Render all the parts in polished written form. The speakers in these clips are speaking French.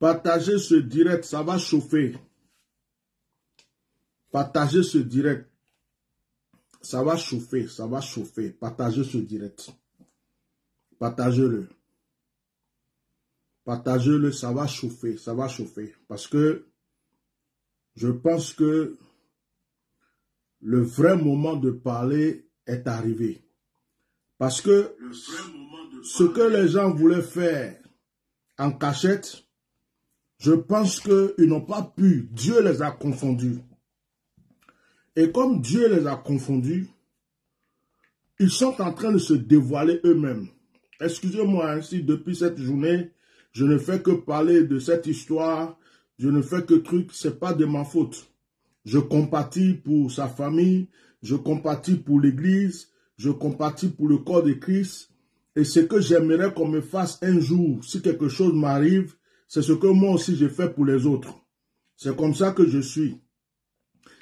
Partagez ce direct, ça va chauffer. Partagez ce direct. Ça va chauffer, ça va chauffer. Partagez ce direct. Partagez-le. Partagez-le, ça va chauffer, ça va chauffer. Parce que je pense que le vrai moment de parler est arrivé. Parce que ce que les gens voulaient faire en cachette, je pense qu'ils n'ont pas pu. Dieu les a confondus. Et comme Dieu les a confondus, ils sont en train de se dévoiler eux-mêmes. Excusez-moi, si depuis cette journée, je ne fais que parler de cette histoire, je ne fais que truc, c'est pas de ma faute. Je compatis pour sa famille, je compatis pour l'église, je compatis pour le corps de Christ. Et ce que j'aimerais qu'on me fasse un jour, si quelque chose m'arrive, c'est ce que moi aussi j'ai fait pour les autres. C'est comme ça que je suis.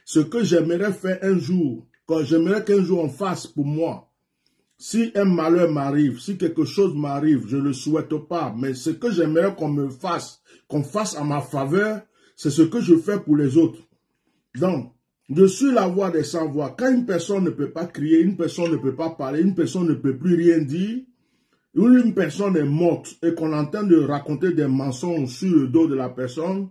Ce que j'aimerais faire un jour, quand j'aimerais qu'un jour on fasse pour moi, si un malheur m'arrive, si quelque chose m'arrive, je ne le souhaite pas, mais ce que j'aimerais qu'on me fasse, qu'on fasse à ma faveur, c'est ce que je fais pour les autres. Donc, je suis la voix des sans-voix. Quand une personne ne peut pas crier, une personne ne peut pas parler, une personne ne peut plus rien dire, une personne est morte et qu'on entend de raconter des mensonges sur le dos de la personne,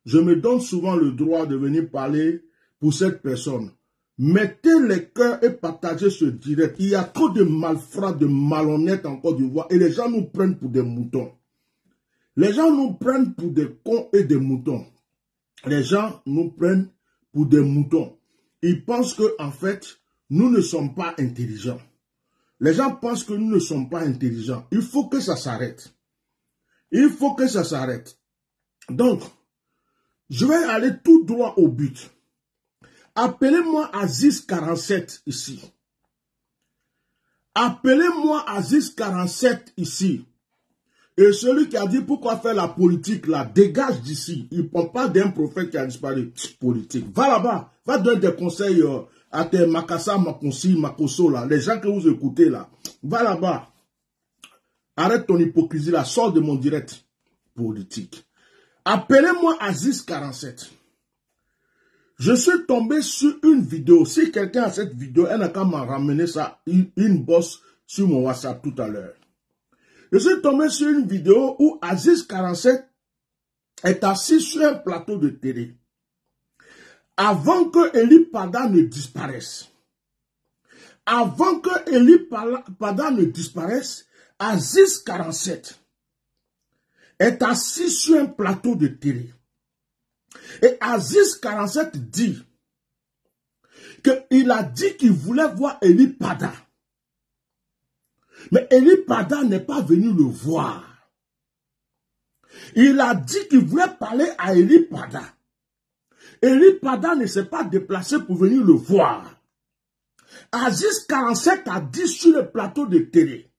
je me donne souvent le droit de venir parler pour cette personne. Mettez les cœurs et partagez ce direct. Il y a trop de malfrats, de malhonnêtes en Côte d'Ivoire et les gens nous prennent pour des moutons. Les gens nous prennent pour des cons et des moutons. Les gens nous prennent pour des moutons. Ils pensent que en fait, nous ne sommes pas intelligents. Les gens pensent que nous ne sommes pas intelligents. Il faut que ça s'arrête. Il faut que ça s'arrête. Donc, je vais aller tout droit au but. Appelez-moi Aziz 47 ici. Appelez-moi Aziz 47 ici. Et celui qui a dit pourquoi faire la politique là, dégage d'ici. Il ne prend pas d'un prophète qui a disparu. Politique. Va là-bas. Va donner des conseils à tes Makassa, Makonsi, Makoso là. Les gens que vous écoutez là. Va là-bas. Arrête ton hypocrisie là. Sors de mon direct. Politique. Appelez-moi Aziz 47. Je suis tombé sur une vidéo. Si quelqu'un a cette vidéo, elle n'a qu'à m'en ramener ça, une bosse sur mon WhatsApp tout à l'heure. Je suis tombé sur une vidéo où Aziz 47 est assis sur un plateau de télé. Avant que Eli Pada ne disparaisse. Avant que Eli Pada ne disparaisse, Aziz 47 est assis sur un plateau de télé. Et Aziz 47 dit qu'il a dit qu'il voulait voir Eli Pada. Mais Eli Pada n'est pas venu le voir. Il a dit qu'il voulait parler à Eli Pada. Eli Pada ne s'est pas déplacé pour venir le voir. Aziz 47 a dit sur le plateau de télé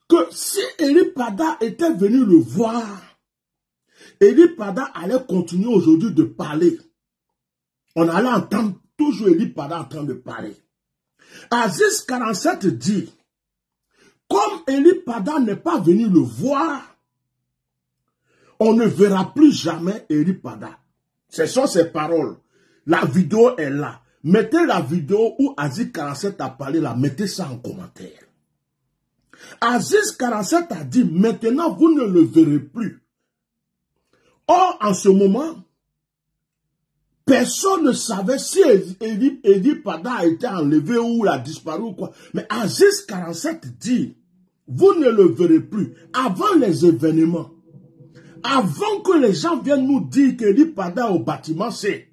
que si Eli Pada était venu le voir, Eli Pada allait continuer aujourd'hui de parler. On allait entendre toujours Eli Pada en train de parler. Aziz 47 dit, comme Eli Pada n'est pas venu le voir, on ne verra plus jamais Eli Pada. Ce sont ses paroles. La vidéo est là. Mettez la vidéo où Aziz 47 a parlé là. Mettez ça en commentaire. Aziz 47 a dit, maintenant vous ne le verrez plus. Or, en ce moment, personne ne savait si Eli Pada a été enlevé ou a disparu ou quoi. Mais Aziz 47 dit, vous ne le verrez plus. Avant les événements, avant que les gens viennent nous dire qu'Eli Pada au bâtiment C,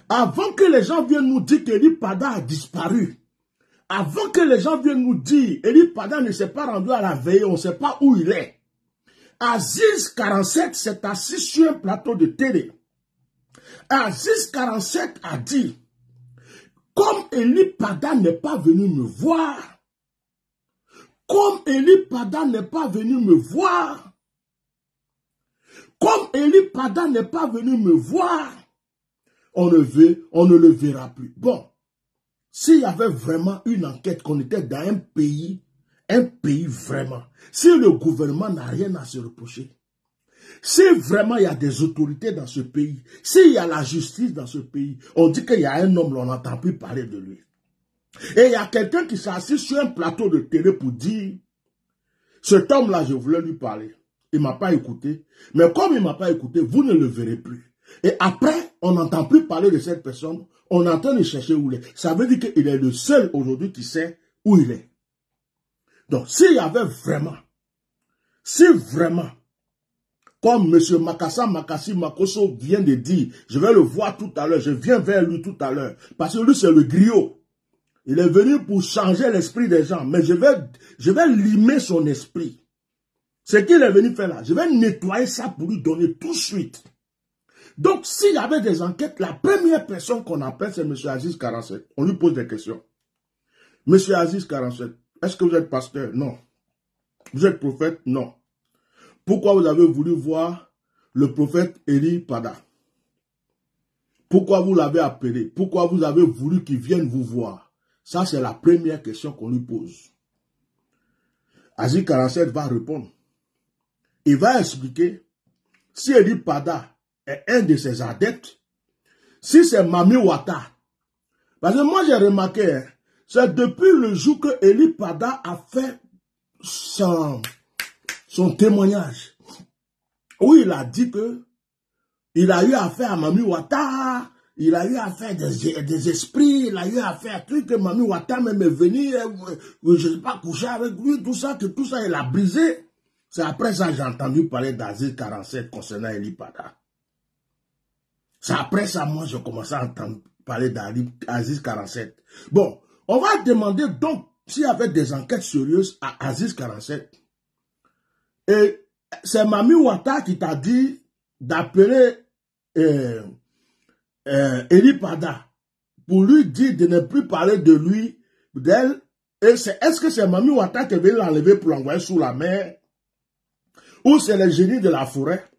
avant que les gens viennent nous dire qu'Eli Pada a disparu, avant que les gens viennent nous dire Eli Pada ne s'est pas rendu à la veille, on ne sait pas où il est. Aziz 47 s'est assis sur un plateau de télé. Aziz 47 a dit, comme Eli Pada n'est pas venu me voir, comme Eli Pada n'est pas venu me voir, comme Eli Pada n'est pas venu me voir, on ne le verra plus. Bon, s'il y avait vraiment une enquête, qu'on était dans un pays vraiment, si le gouvernement n'a rien à se reprocher, Si vraiment il y a des autorités dans ce pays, s'il y a la justice dans ce pays, on dit qu'il y a un homme, on n'entend plus parler de lui. Et il y a quelqu'un qui s'est assis sur un plateau de télé pour dire, cet homme-là, je voulais lui parler. Il ne m'a pas écouté. Mais comme il ne m'a pas écouté, vous ne le verrez plus. Et après, on n'entend plus parler de cette personne. On est en train de chercher où il est. Ça veut dire qu'il est le seul aujourd'hui qui sait où il est. Donc, s'il y avait vraiment, comme M. Makassi Makosso vient de dire, je vais le voir tout à l'heure, je viens vers lui tout à l'heure, parce que lui c'est le griot. Il est venu pour changer l'esprit des gens, mais je vais limer son esprit. Ce qu'il est venu faire là, je vais nettoyer ça pour lui donner tout de suite. Donc, s'il y avait des enquêtes, la première personne qu'on appelle, c'est M. Aziz 47. On lui pose des questions. M. Aziz 47, est-ce que vous êtes pasteur? Non. Vous êtes prophète? Non. Pourquoi vous avez voulu voir le prophète Eli Pada? Pourquoi vous l'avez appelé? Pourquoi vous avez voulu qu'il vienne vous voir? Ça, c'est la première question qu'on lui pose. Aziz 47 va répondre. Il va expliquer si Eli Pada est un de ses adeptes, si c'est Mami Wata. Parce que moi, j'ai remarqué, hein, c'est depuis le jour que Eli Pada a fait son témoignage, où il a dit que il a eu affaire à Mami Wata, il a eu affaire des esprits, il a eu affaire à trucs que Mami Wata même est venu, je ne sais pas, coucher avec lui, tout ça, il a brisé. C'est après ça que j'ai entendu parler d'Aziz 47 concernant Eli Pada. C'est après ça, moi, j'ai commencé à entendre parler d'Aziz 47. Bon, on va demander donc s'il y avait des enquêtes sérieuses à Aziz 47. Et c'est Mami Wata qui t'a dit d'appeler Eli Pada pour lui dire de ne plus parler de lui, d'elle. Et est-ce que c'est Mami Wata qui est venu l'enlever pour l'envoyer sous la mer? Ou c'est les génies de la forêt?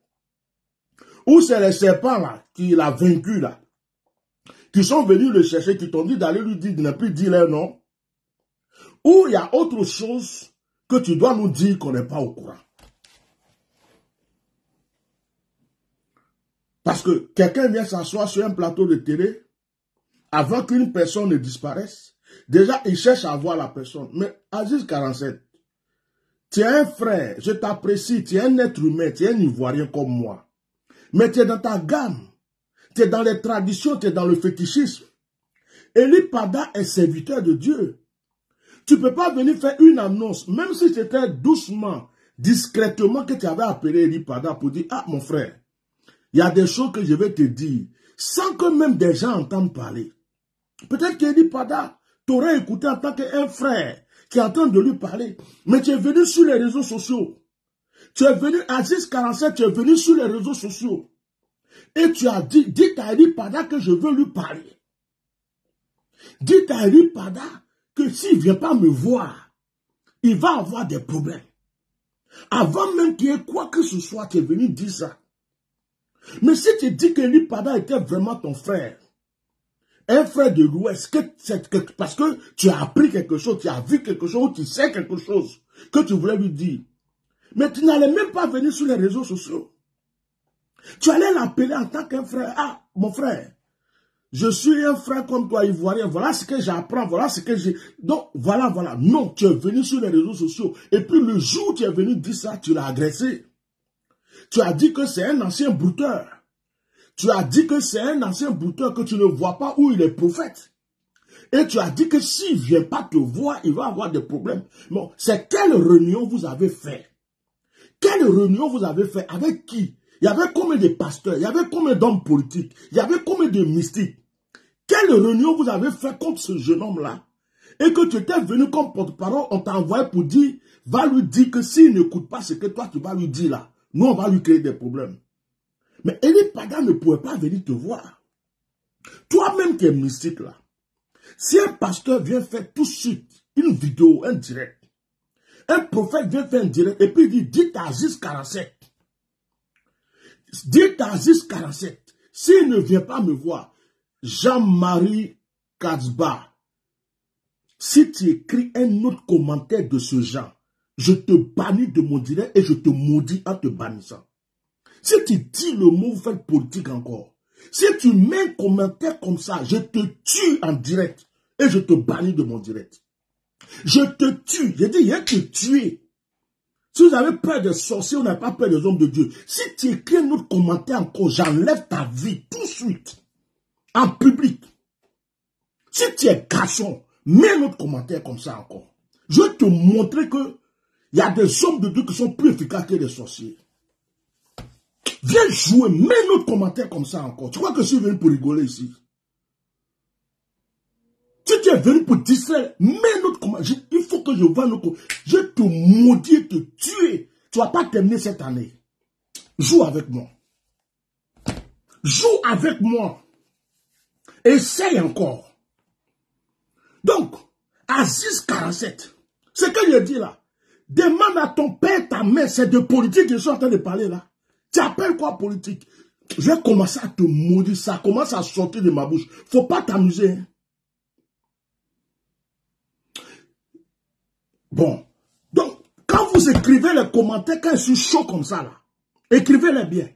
Ou c'est les serpents là, qu'il a vaincu là, qui sont venus le chercher, qui t'ont dit d'aller lui dire de ne plus dire leur nom? Ou il y a autre chose que tu dois nous dire qu'on n'est pas au courant? Parce que quelqu'un vient s'asseoir sur un plateau de télé, avant qu'une personne ne disparaisse, déjà il cherche à voir la personne. Mais Aziz 47, tu es un frère, je t'apprécie, tu es un être humain, tu es un Ivoirien comme moi. Mais tu es dans ta gamme, tu es dans les traditions, tu es dans le fétichisme. Eli Pada est serviteur de Dieu. Tu ne peux pas venir faire une annonce, même si c'était doucement, discrètement que tu avais appelé Eli Pada pour dire, ah mon frère, il y a des choses que je vais te dire, sans que même des gens entendent parler. Peut-être qu'Eli Pada t'aurait écouté en tant qu'un frère qui est en train de lui parler, mais tu es venu sur les réseaux sociaux. Tu es venu, Aziz 47, tu es venu sur les réseaux sociaux. Et tu as dit, dites à Eli Pada que je veux lui parler. Dites à Eli Pada que s'il ne vient pas me voir, il va avoir des problèmes. Avant même qu'il y ait quoi que ce soit, tu es venu dire ça. Mais si tu dis que Eli Pada était vraiment ton frère, un frère de l'Ouest, parce que tu as appris quelque chose, tu as vu quelque chose, tu sais quelque chose que tu voulais lui dire, mais tu n'allais même pas venir sur les réseaux sociaux. Tu allais l'appeler en tant qu'un frère. Ah, mon frère, je suis un frère comme toi, Ivoirien. Voilà ce que j'apprends, voilà ce que j'ai. Donc, voilà. Non, tu es venu sur les réseaux sociaux. Et puis, le jour où tu es venu dire ça, tu l'as agressé. Tu as dit que c'est un ancien brouteur. Tu as dit que c'est un ancien brouteur que tu ne vois pas où il est prophète. Et tu as dit que s'il ne vient pas te voir, il va avoir des problèmes. Bon, c'est quelle réunion vous avez fait? Quelle réunion vous avez fait? Avec qui? Il y avait combien de pasteurs? Il y avait combien d'hommes politiques? Il y avait combien de mystiques? Quelle réunion vous avez fait contre ce jeune homme-là? Et que tu étais venu comme porte-parole, on t'a envoyé pour dire, va lui dire que s'il n'écoute pas ce que toi tu vas lui dire là, nous on va lui créer des problèmes. Mais Eli Pada ne pouvait pas venir te voir. Toi-même qui es mystique là, si un pasteur vient faire tout de suite une vidéo, un direct, un prophète vient faire un direct et puis il dit, dites à Aziz 47, dites à Aziz 47, s'il ne vient pas me voir, Jean-Marie Katzba, si tu écris un autre commentaire de ce genre, je te bannis de mon direct et je te maudis en te bannissant. Si tu dis le mot, vous faites politique encore. Si tu mets un commentaire comme ça, je te tue en direct et je te bannis de mon direct. Je te tue. J'ai dit, il y a te tuer. Si vous avez peur des sorciers, vous n'avez pas peur des hommes de Dieu. Si tu écris un autre commentaire encore, j'enlève ta vie tout de suite. En public. Si tu es garçon, mets un autre commentaire comme ça encore. Je vais te montrer que il y a des hommes de Dieu qui sont plus efficaces que les sorciers. Viens jouer, mets un autre commentaire comme ça encore. Tu crois que je suis venu pour rigoler ici? Si tu es venu pour distraire, mets un autre commentaire. Il faut que je vois un autre. Je te maudis, te tuer. Tu ne vas pas terminer cette année. Joue avec moi. Joue avec moi. Essaye encore. Donc, Aziz 47, ce que je dis là, demande à ton père, ta mère, c'est de politique que je suis en train de parler là. Tu appelles quoi politique? Je vais commencer à te maudire, ça commence à sortir de ma bouche. Faut pas t'amuser. Hein? Bon, donc, quand vous écrivez les commentaires, quand je suis chaud comme ça là, écrivez-les bien.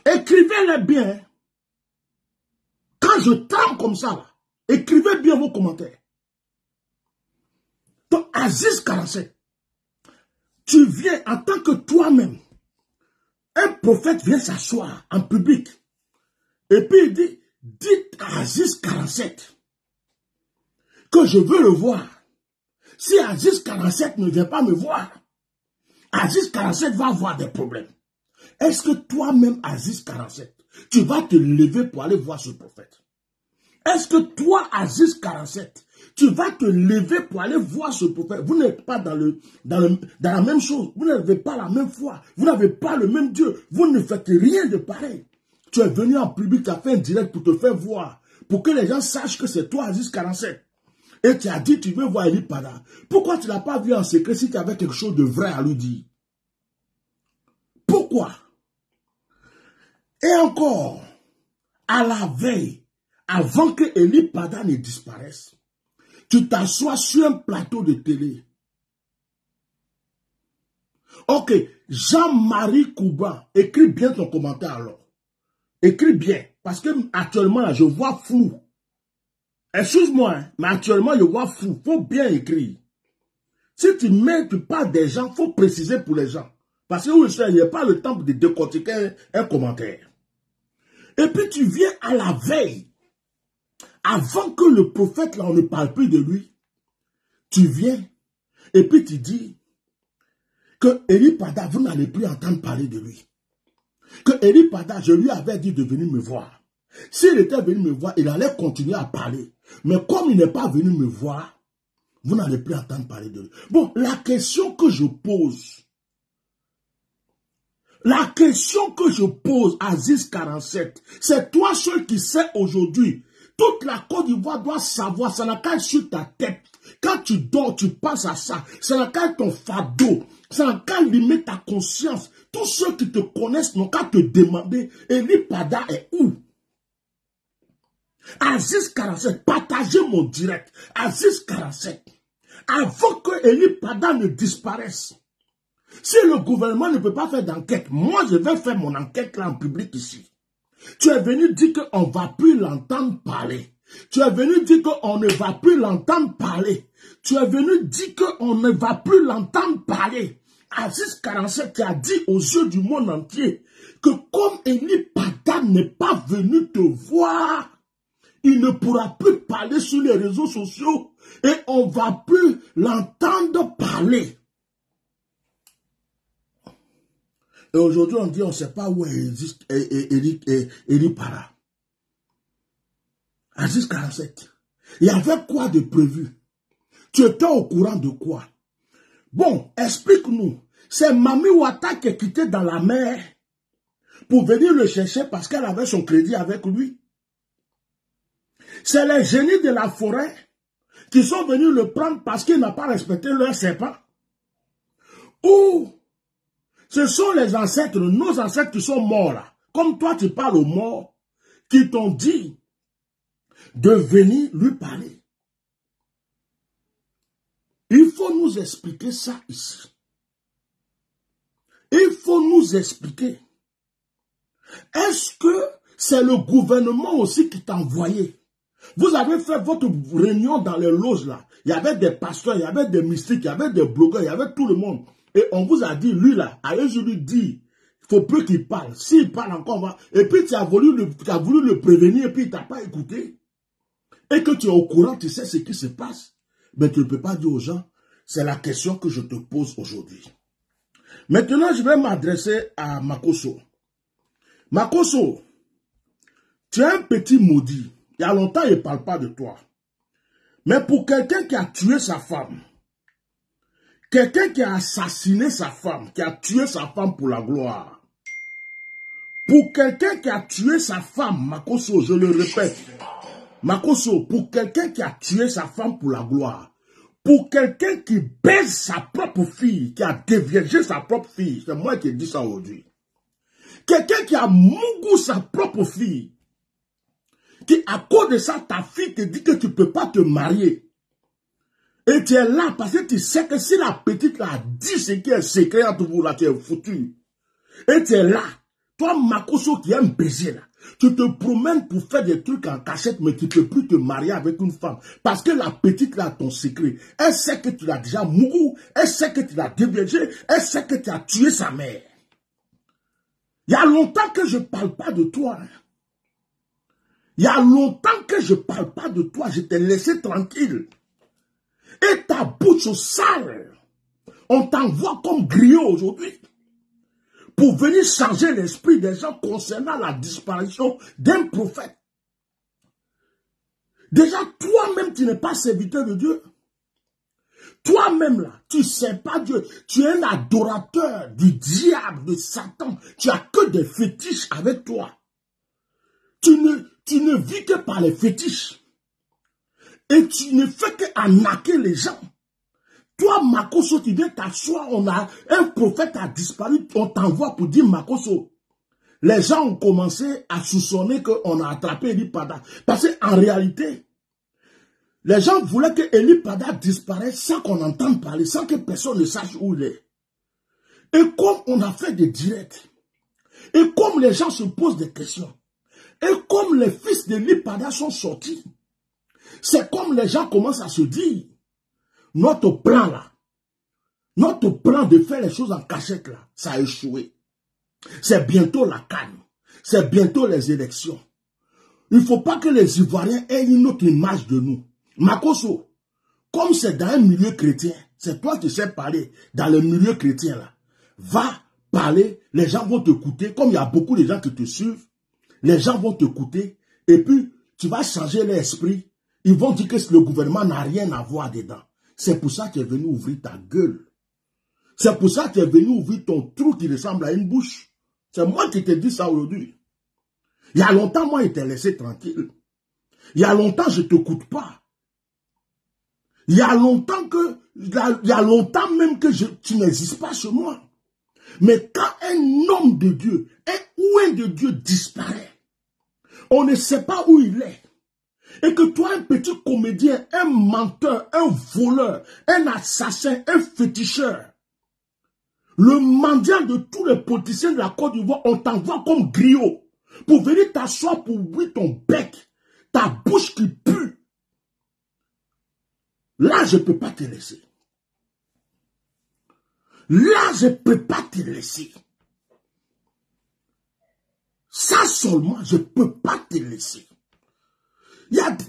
Écrivez-les bien. Hein? Quand je tremble comme ça là, écrivez bien vos commentaires. Donc, Aziz 47, tu viens en tant que toi-même. Un prophète vient s'asseoir en public. Et puis il dit, dites à Aziz 47 que je veux le voir. Si Aziz 47 ne vient pas me voir, Aziz 47 va avoir des problèmes. Est-ce que toi-même, Aziz 47, tu vas te lever pour aller voir ce prophète? Est-ce que toi, Aziz 47, tu vas te lever pour aller voir ce prophète? Vous n'êtes pas dans la même chose. Vous n'avez pas la même foi. Vous n'avez pas le même Dieu. Vous ne faites rien de pareil. Tu es venu en public, tu as fait un direct pour te faire voir. Pour que les gens sachent que c'est toi, Aziz 47. Et tu as dit, tu veux voir Eli Pada. Pourquoi tu ne l'as pas vu en secret si tu avais quelque chose de vrai à lui dire? Pourquoi? Et encore, à la veille, avant que Eli Pada ne disparaisse, tu t'assois sur un plateau de télé. Ok, Jean-Marie Kouba, écris bien ton commentaire alors. Écris bien, parce que actuellement là, je vois flou. Excuse-moi, hein, mais actuellement je vois flou. Il faut bien écrire. Si tu parles des gens, il faut préciser pour les gens. Parce que il n'y a pas le temps de décortiquer un commentaire. Et puis tu viens à la veille. Avant que le prophète, là, on ne parle plus de lui, tu viens et puis tu dis que Eli Pada, vous n'allez plus entendre parler de lui. Que Eli Pada, je lui avais dit de venir me voir. S'il était venu me voir, il allait continuer à parler. Mais comme il n'est pas venu me voir, vous n'allez plus entendre parler de lui. Bon, la question que je pose, Aziz 47, c'est toi seul qui sais aujourd'hui. Toute la Côte d'Ivoire doit savoir, ça n'a qu'à être sur ta tête. Quand tu dors, tu passes à ça. Ça n'a qu'à être ton fardeau. Ça n'a qu'à limiter ta conscience. Tous ceux qui te connaissent n'ont qu'à te demander, Eli Pada est où? Aziz 47, partagez mon direct. Aziz 47, avant que Eli Pada ne disparaisse, si le gouvernement ne peut pas faire d'enquête, moi je vais faire mon enquête là en public ici. Tu es venu dire qu'on ne va plus l'entendre parler. Tu es venu dire qu'on ne va plus l'entendre parler. Tu es venu dire qu'on ne va plus l'entendre parler. Aziz 47 a dit aux yeux du monde entier que comme Eli Pada n'est pas venu te voir, il ne pourra plus parler sur les réseaux sociaux et on ne va plus l'entendre parler. Et aujourd'hui, on dit, on ne sait pas où existe Eli Pada. Aziz 47. Il y avait quoi de prévu? Tu étais au courant de quoi? Bon, explique-nous. C'est Mami Ouattara qui est quitté dans la mer pour venir le chercher parce qu'elle avait son crédit avec lui. C'est les génies de la forêt qui sont venus le prendre parce qu'il n'a pas respecté leur serpent. Ou ce sont les ancêtres, nos ancêtres qui sont morts là. Comme toi tu parles aux morts, qui t'ont dit de venir lui parler. Il faut nous expliquer ça ici. Il faut nous expliquer. Est-ce que c'est le gouvernement aussi qui t'a envoyé? Vous avez fait votre réunion dans les loges là. Il y avait des pasteurs, il y avait des mystiques, il y avait des blogueurs, il y avait tout le monde. Et on vous a dit, lui là, allez, je lui dis, il faut plus qu'il parle. S'il parle encore, va. Et puis tu as voulu le prévenir et puis il t'a pas écouté. Et que tu es au courant, tu sais ce qui se passe. Mais tu ne peux pas dire aux gens, c'est la question que je te pose aujourd'hui. Maintenant, je vais m'adresser à Makosso. Makosso, tu es un petit maudit. Il y a longtemps, il ne parle pas de toi. Mais pour quelqu'un qui a tué sa femme, quelqu'un qui a assassiné sa femme, qui a tué sa femme pour la gloire, pour quelqu'un qui a tué sa femme, Makosso, je le répète, Makosso, pour quelqu'un qui a tué sa femme pour la gloire, pour quelqu'un qui baise sa propre fille, qui a déviergé sa propre fille, c'est moi qui ai dit ça aujourd'hui. Quelqu'un qui a mougou sa propre fille, qui à cause de ça, ta fille te dit que tu ne peux pas te marier. Et tu es là parce que tu sais que si la petite là dit ce qui est secret entre vous là, tu es foutu. Et tu es là, toi Makosso qui aime baiser là, tu te promènes pour faire des trucs en cachette, mais tu ne peux plus te marier avec une femme. Parce que la petite là a ton secret. Elle sait que tu l'as déjà mouru, elle sait que tu l'as déviégé, elle sait que tu as tué sa mère. Il y a longtemps que je ne parle pas de toi. Il y a longtemps que je ne parle pas de toi. Je t'ai laissé tranquille. Et ta bouche sale, on t'envoie comme griot aujourd'hui pour venir changer l'esprit des gens concernant la disparition d'un prophète. Déjà, toi-même, tu n'es pas serviteur de Dieu. Toi-même, là, tu ne sais pas Dieu. Tu es un adorateur du diable, de Satan. Tu n'as que des fétiches avec toi. Tu ne vis que par les fétiches. Et tu ne fais qu'arnaquer les gens. Toi, Makosso, tu viens t'asseoir, on a un prophète a disparu, on t'envoie pour dire Makosso. Les gens ont commencé à soupçonner qu'on a attrapé Eli Pada. Parce qu'en réalité, les gens voulaient que Eli Pada disparaisse sans qu'on entende parler, sans que personne ne sache où il est. Et comme on a fait des directs, et comme les gens se posent des questions, et comme les fils d'Eli Pada sont sortis, c'est comme les gens commencent à se dire, notre plan là, notre plan de faire les choses en cachette là, ça a échoué. C'est bientôt la canne, c'est bientôt les élections. Il ne faut pas que les Ivoiriens aient une autre image de nous. Makosso, comme c'est dans un milieu chrétien, c'est toi qui sais parler dans le milieu chrétien là, va parler, les gens vont t'écouter, comme il y a beaucoup de gens qui te suivent, les gens vont t'écouter, et puis tu vas changer l'esprit. Ils vont dire que le gouvernement n'a rien à voir dedans. C'est pour ça que tu es venu ouvrir ta gueule. C'est pour ça que tu es venu ouvrir ton trou qui ressemble à une bouche. C'est moi qui te dis ça aujourd'hui. Il y a longtemps, moi, je t'ai laissé tranquille. Il y a longtemps, je ne t'écoute pas. Il y a longtemps même que tu n'existes pas chez moi. Mais quand un homme de Dieu, un ouin de Dieu disparaît, on ne sait pas où il est. Et que toi, un petit comédien, un menteur, un voleur, un assassin, un féticheur, le mendiant de tous les politiciens de la Côte d'Ivoire, on t'envoie comme griot pour venir t'asseoir pour ouvrir ton bec, ta bouche qui pue. Là, je ne peux pas te laisser. Là, je ne peux pas te laisser. Ça seulement, je ne peux pas te laisser.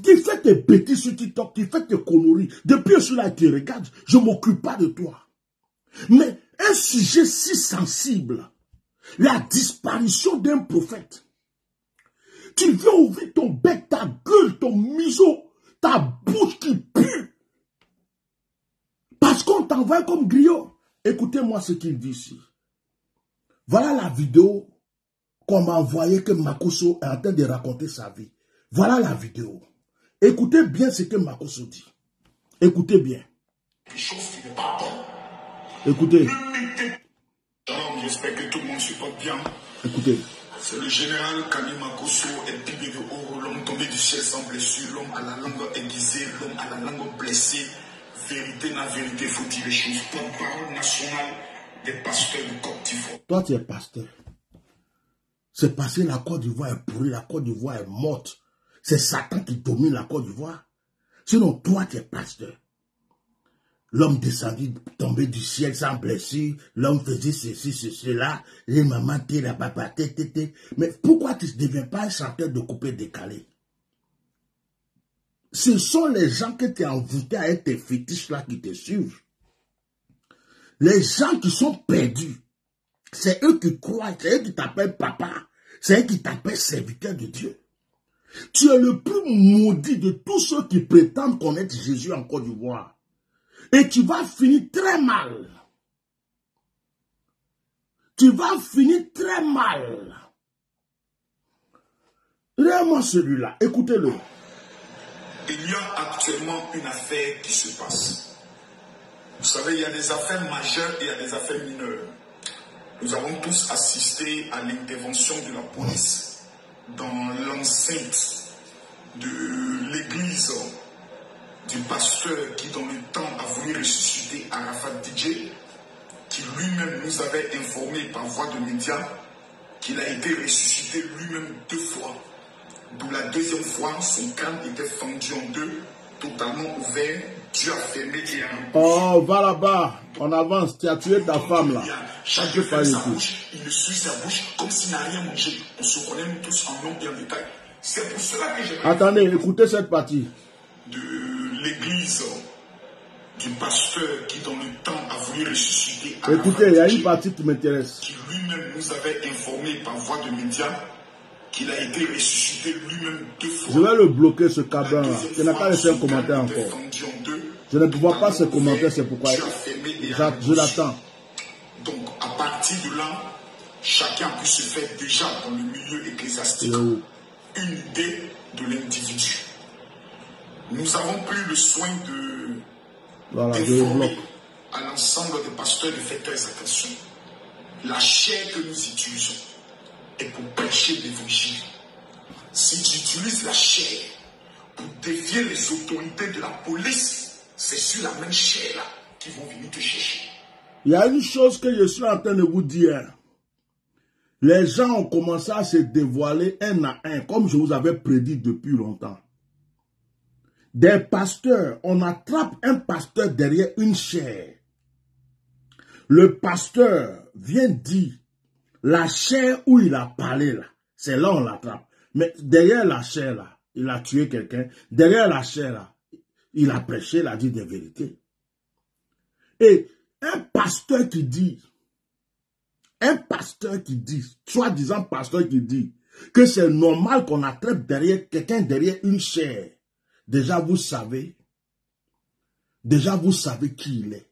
Tu fais tes bêtises sur TikTok, tu fais tes conneries. Depuis que je suis là et tu regardes, je ne m'occupe pas de toi. Mais un sujet si sensible, la disparition d'un prophète, tu veux ouvrir ton bec, ta gueule, ton museau, ta bouche qui pue. Parce qu'on t'envoie comme griot. Écoutez-moi ce qu'il dit ici. Voilà la vidéo qu'on m'a envoyée que Makosso est en train de raconter sa vie. Voilà la vidéo. Écoutez bien ce que Makosso dit. Écoutez bien. Écoutez. J'espère que tout le monde se porte bien. Écoutez. C'est le général Kani Makosso, épigé de haut, l'homme tombé du ciel sans blessure, l'homme à la langue aiguisée, l'homme à la langue blessée. Vérité, la vérité, faut dire les choses. Porte-parole nationale des pasteurs de Côte d'Ivoire. Toi, tu es pasteur. C'est parce que la Côte d'Ivoire est pourrie, la Côte d'Ivoire est morte. C'est Satan qui domine la Côte d'Ivoire. Sinon, toi, tu es pasteur. L'homme descendu, tombé du ciel sans blessure. L'homme faisait ceci, cela. Les mamans, la papa, tété. Mais pourquoi tu ne deviens pas un chanteur de coupé décalé? Ce sont les gens que tu as envoûtés avec tes fétiches là qui te suivent. Les gens qui sont perdus. C'est eux qui croient, c'est eux qui t'appellent papa. C'est eux qui t'appellent serviteur de Dieu. Tu es le plus maudit de tous ceux qui prétendent connaître Jésus en Côte d'Ivoire. Et tu vas finir très mal. Tu vas finir très mal. Regardez-moi celui-là, écoutez-le. Il y a actuellement une affaire qui se passe. Vous savez, il y a des affaires majeures et il y a des affaires mineures. Nous avons tous assisté à l'intervention de la police dans l'enceinte de l'église du pasteur qui dans le temps a voulu ressusciter Arafat DJ, qui lui-même nous avait informé par voie de médias qu'il a été ressuscité lui-même 2 fois. D'où la deuxième fois, son crâne était fendu en 2, totalement ouvert, Dieu a fermé et a... Oh, va là-bas, on avance, tu as tué ta femme là. Chacun ferme sa bouche, il suit sa bouche comme s'il n'a rien mangé. On se connaît nous tous en nom et en détail. C'est pour cela que j'ai... Attendez, écoutez cette partie. De l'église du pasteur qui dans le temps a voulu ressusciter. Écoutez, il y a une partie qui m'intéresse. Qui lui-même nous avait informé par voie de médias qu'il a été ressuscité lui-même 2 fois. Je vais le bloquer ce cadre là. Je n'ai pas laissé un commentaire encore. Je ne vois pas ce commentaire, c'est pourquoi je l'attends. Donc à partir de là, chacun a pu se faire déjà dans le milieu ecclésiastique une idée de l'individu. Nous avons pris le soin d'informer à l'ensemble des pasteurs de faire très attention. La chair que nous utilisons est pour prêcher l'évangile. Si tu utilises la chair pour défier les autorités de la police, c'est sur la même chair là qu'ils vont venir te chercher. Il y a une chose que je suis en train de vous dire. Les gens ont commencé à se dévoiler un à un, comme je vous avais prédit depuis longtemps. Des pasteurs, on attrape un pasteur derrière une chair. Le pasteur vient dire, la chair où il a parlé là, c'est là on l'attrape. Mais derrière la chair là, il a tué quelqu'un. Derrière la chair là, il a prêché, il a dit des vérités. Et un pasteur qui dit, soi-disant pasteur qui dit, que c'est normal qu'on attrape derrière quelqu'un derrière une chair. Déjà vous savez qui il est.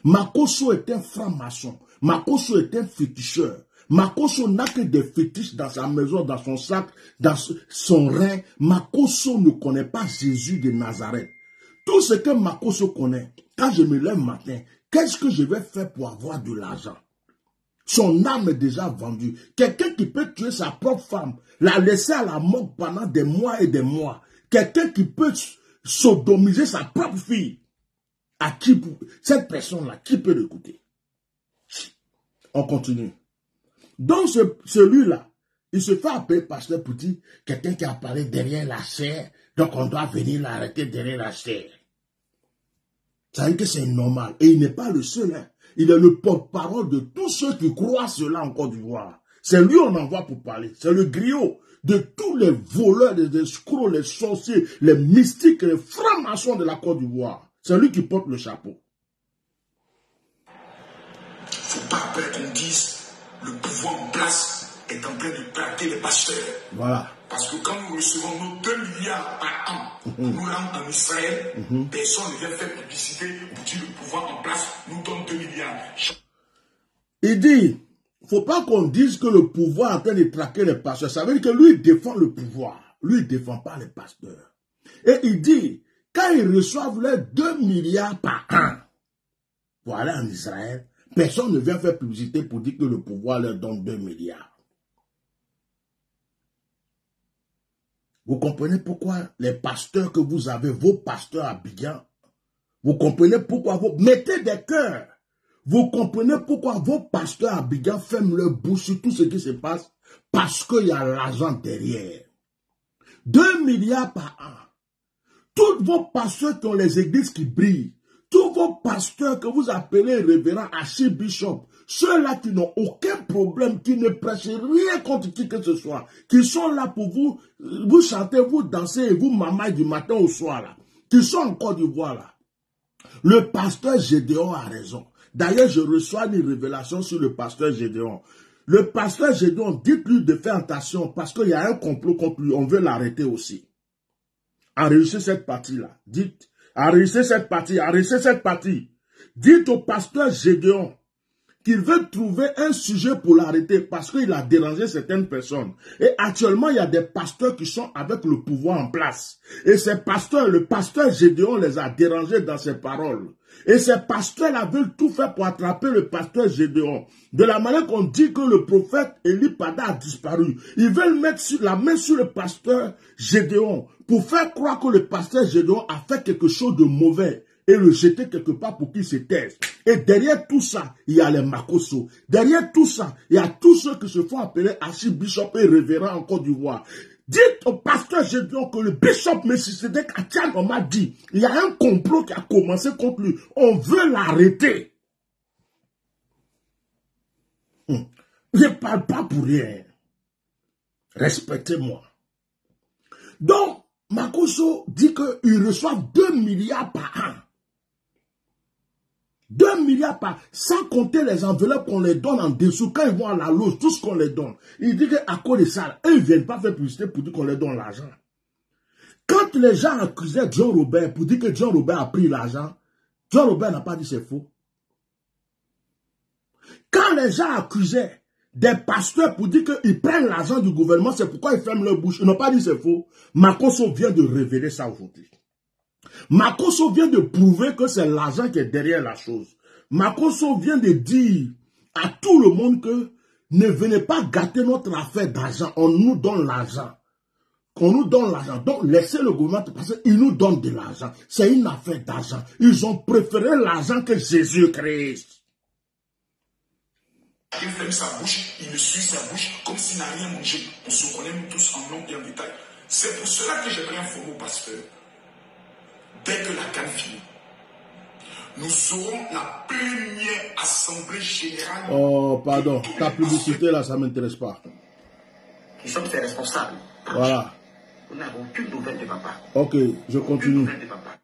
Makosso est un franc-maçon. Makosso est un féticheur. Makosso n'a que des fétiches dans sa maison, dans son sac, dans son rein. Makosso ne connaît pas Jésus de Nazareth. Tout ce que Makosso connaît, quand je me lève matin, qu'est-ce que je vais faire pour avoir de l'argent? Son âme est déjà vendue. Quelqu'un qui peut tuer sa propre femme, la laisser à la mort pendant des mois et des mois. Quelqu'un qui peut sodomiser sa propre fille. À qui, cette personne-là, qui peut l'écouter? On continue. Donc, celui-là, il se fait appeler pasteur pour dire quelqu'un qui a parlé derrière la chair, donc on doit venir l'arrêter derrière la chair. Ça veut dire que c'est normal. Et il n'est pas le seul. Hein. Il est le porte-parole de tous ceux qui croient cela en Côte d'Ivoire. C'est lui qu'on envoie pour parler. C'est le griot de tous les voleurs, les escrocs, les sorciers, les mystiques, les francs-maçons de la Côte d'Ivoire. C'est lui qui porte le chapeau. Il ne faut pas après qu'on dise le pouvoir en place est en train de traquer les pasteurs. Voilà. Parce que quand nous recevons nos 2 milliards par an, nous rentrons en Israël, personne ne vient faire publicité pour dire le pouvoir en place nous donne 2 milliards. Il dit, il ne faut pas qu'on dise que le pouvoir est en train de traquer les pasteurs. Ça veut dire que lui, il défend le pouvoir. Lui, il ne défend pas les pasteurs. Et il dit, quand ils reçoivent les 2 milliards par an pour aller en Israël, personne ne vient faire publicité pour dire que le pouvoir leur donne 2 milliards. Vous comprenez pourquoi les pasteurs que vous avez, vos pasteurs à Abidjan, vous comprenez pourquoi vous mettez des cœurs. Vous comprenez pourquoi vos pasteurs à Abidjan ferment leur bouche sur tout ce qui se passe? Parce qu'il y a l'argent derrière. 2 milliards par an. Tous vos pasteurs qui ont les églises qui brillent, tous vos pasteurs que vous appelez révérends, archibishop, ceux-là qui n'ont aucun problème, qui ne prêchent rien contre qui que ce soit, qui sont là pour vous, vous chantez, vous dansez et vous mamaillez du matin au soir là, qui sont en Côte d'Ivoire là. Le pasteur Gédéon a raison. D'ailleurs, je reçois une révélation sur le pasteur Gédéon. Le pasteur Gédéon, dites-lui de faire attention parce qu'il y a un complot contre lui, on veut l'arrêter aussi. Enregistrez cette partie-là. Dites, enregistrez cette partie. Dites au pasteur Gédéon qu'il veut trouver un sujet pour l'arrêter parce qu'il a dérangé certaines personnes. Et actuellement, il y a des pasteurs qui sont avec le pouvoir en place. Et ces pasteurs, le pasteur Gédéon les a dérangés dans ses paroles. Et ces pasteurs-là veulent tout faire pour attraper le pasteur Gédéon. De la manière qu'on dit que le prophète Élie Pada a disparu. Ils veulent mettre la main sur le pasteur Gédéon pour faire croire que le pasteur Gédéon a fait quelque chose de mauvais et le jeter quelque part pour qu'il se taise. Et derrière tout ça, il y a les Makosso. Derrière tout ça, il y a tous ceux qui se font appeler archibishop et révérend en Côte d'Ivoire. Dites au pasteur Gédéon que le bishop Melchisedec Atian, on m'a dit, il y a un complot qui a commencé contre lui. On veut l'arrêter. Je ne parle pas pour rien. Respectez-moi. Donc, Makosso dit qu'il reçoit 2 milliards par an. 2 milliards par an, sans compter les enveloppes qu'on les donne en dessous, quand ils vont à la loge, tout ce qu'on les donne. Il dit qu'à cause de ça, eux, ils ne viennent pas faire publicité pour dire qu'on les donne l'argent. Quand les gens accusaient John Robert pour dire que John Robert a pris l'argent, John Robert n'a pas dit c'est faux. Quand les gens accusaient des pasteurs pour dire qu'ils prennent l'argent du gouvernement, c'est pourquoi ils ferment leur bouche. Ils n'ont pas dit c'est faux. Makosso vient de révéler ça aujourd'hui. Makosso vient de prouver que c'est l'argent qui est derrière la chose. Makosso vient de dire à tout le monde que ne venez pas gâter notre affaire d'argent. On nous donne l'argent. Qu'on nous donne l'argent. Donc laissez le gouvernement passer. Il nous donne de l'argent. C'est une affaire d'argent. Ils ont préféré l'argent que Jésus-Christ. Il ferme sa bouche, il me suit sa bouche comme s'il n'a rien mangé. On se connaît nous tous en nom et en détail. C'est pour cela que j'aimerais informer au pasteur. Dès que la canne finit, nous aurons la première assemblée générale. Oh, pardon. Ta publicité là, ça ne m'intéresse pas. Nous sommes ses responsables. Voilà. Nous n'avons aucune nouvelle de papa. Ok, je continue. Aucune nouvelle de papa.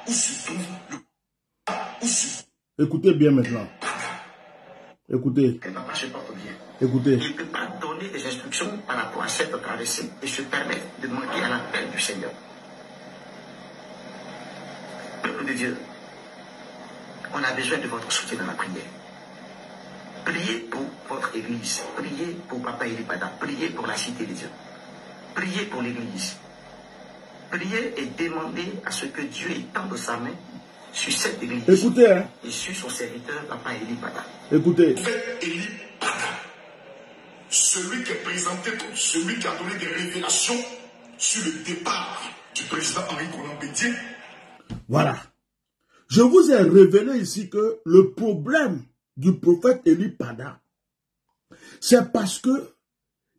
Où se trouve le... Écoutez bien maintenant. Écoutez. Que papa se porte bien. Écoutez. Il ne peut pas donner des instructions par rapport à cette traversée et se permettre de manquer à l'appel du Seigneur. Peuple de Dieu, on a besoin de votre soutien dans la prière. Priez pour votre église. Priez pour Papa Élie Pada. Priez pour la cité de Dieu. Priez pour l'église. Priez et demandez à ce que Dieu étende sa main sur cette église. Écoutez, hein. Et sur son serviteur, Papa Élie Pada. Écoutez. Élie Pada, celui qui est présenté comme celui qui a donné des révélations sur le départ du président Henri Konan Bédié. Voilà. Je vous ai révélé ici que le problème du prophète Élie Pada, c'est parce que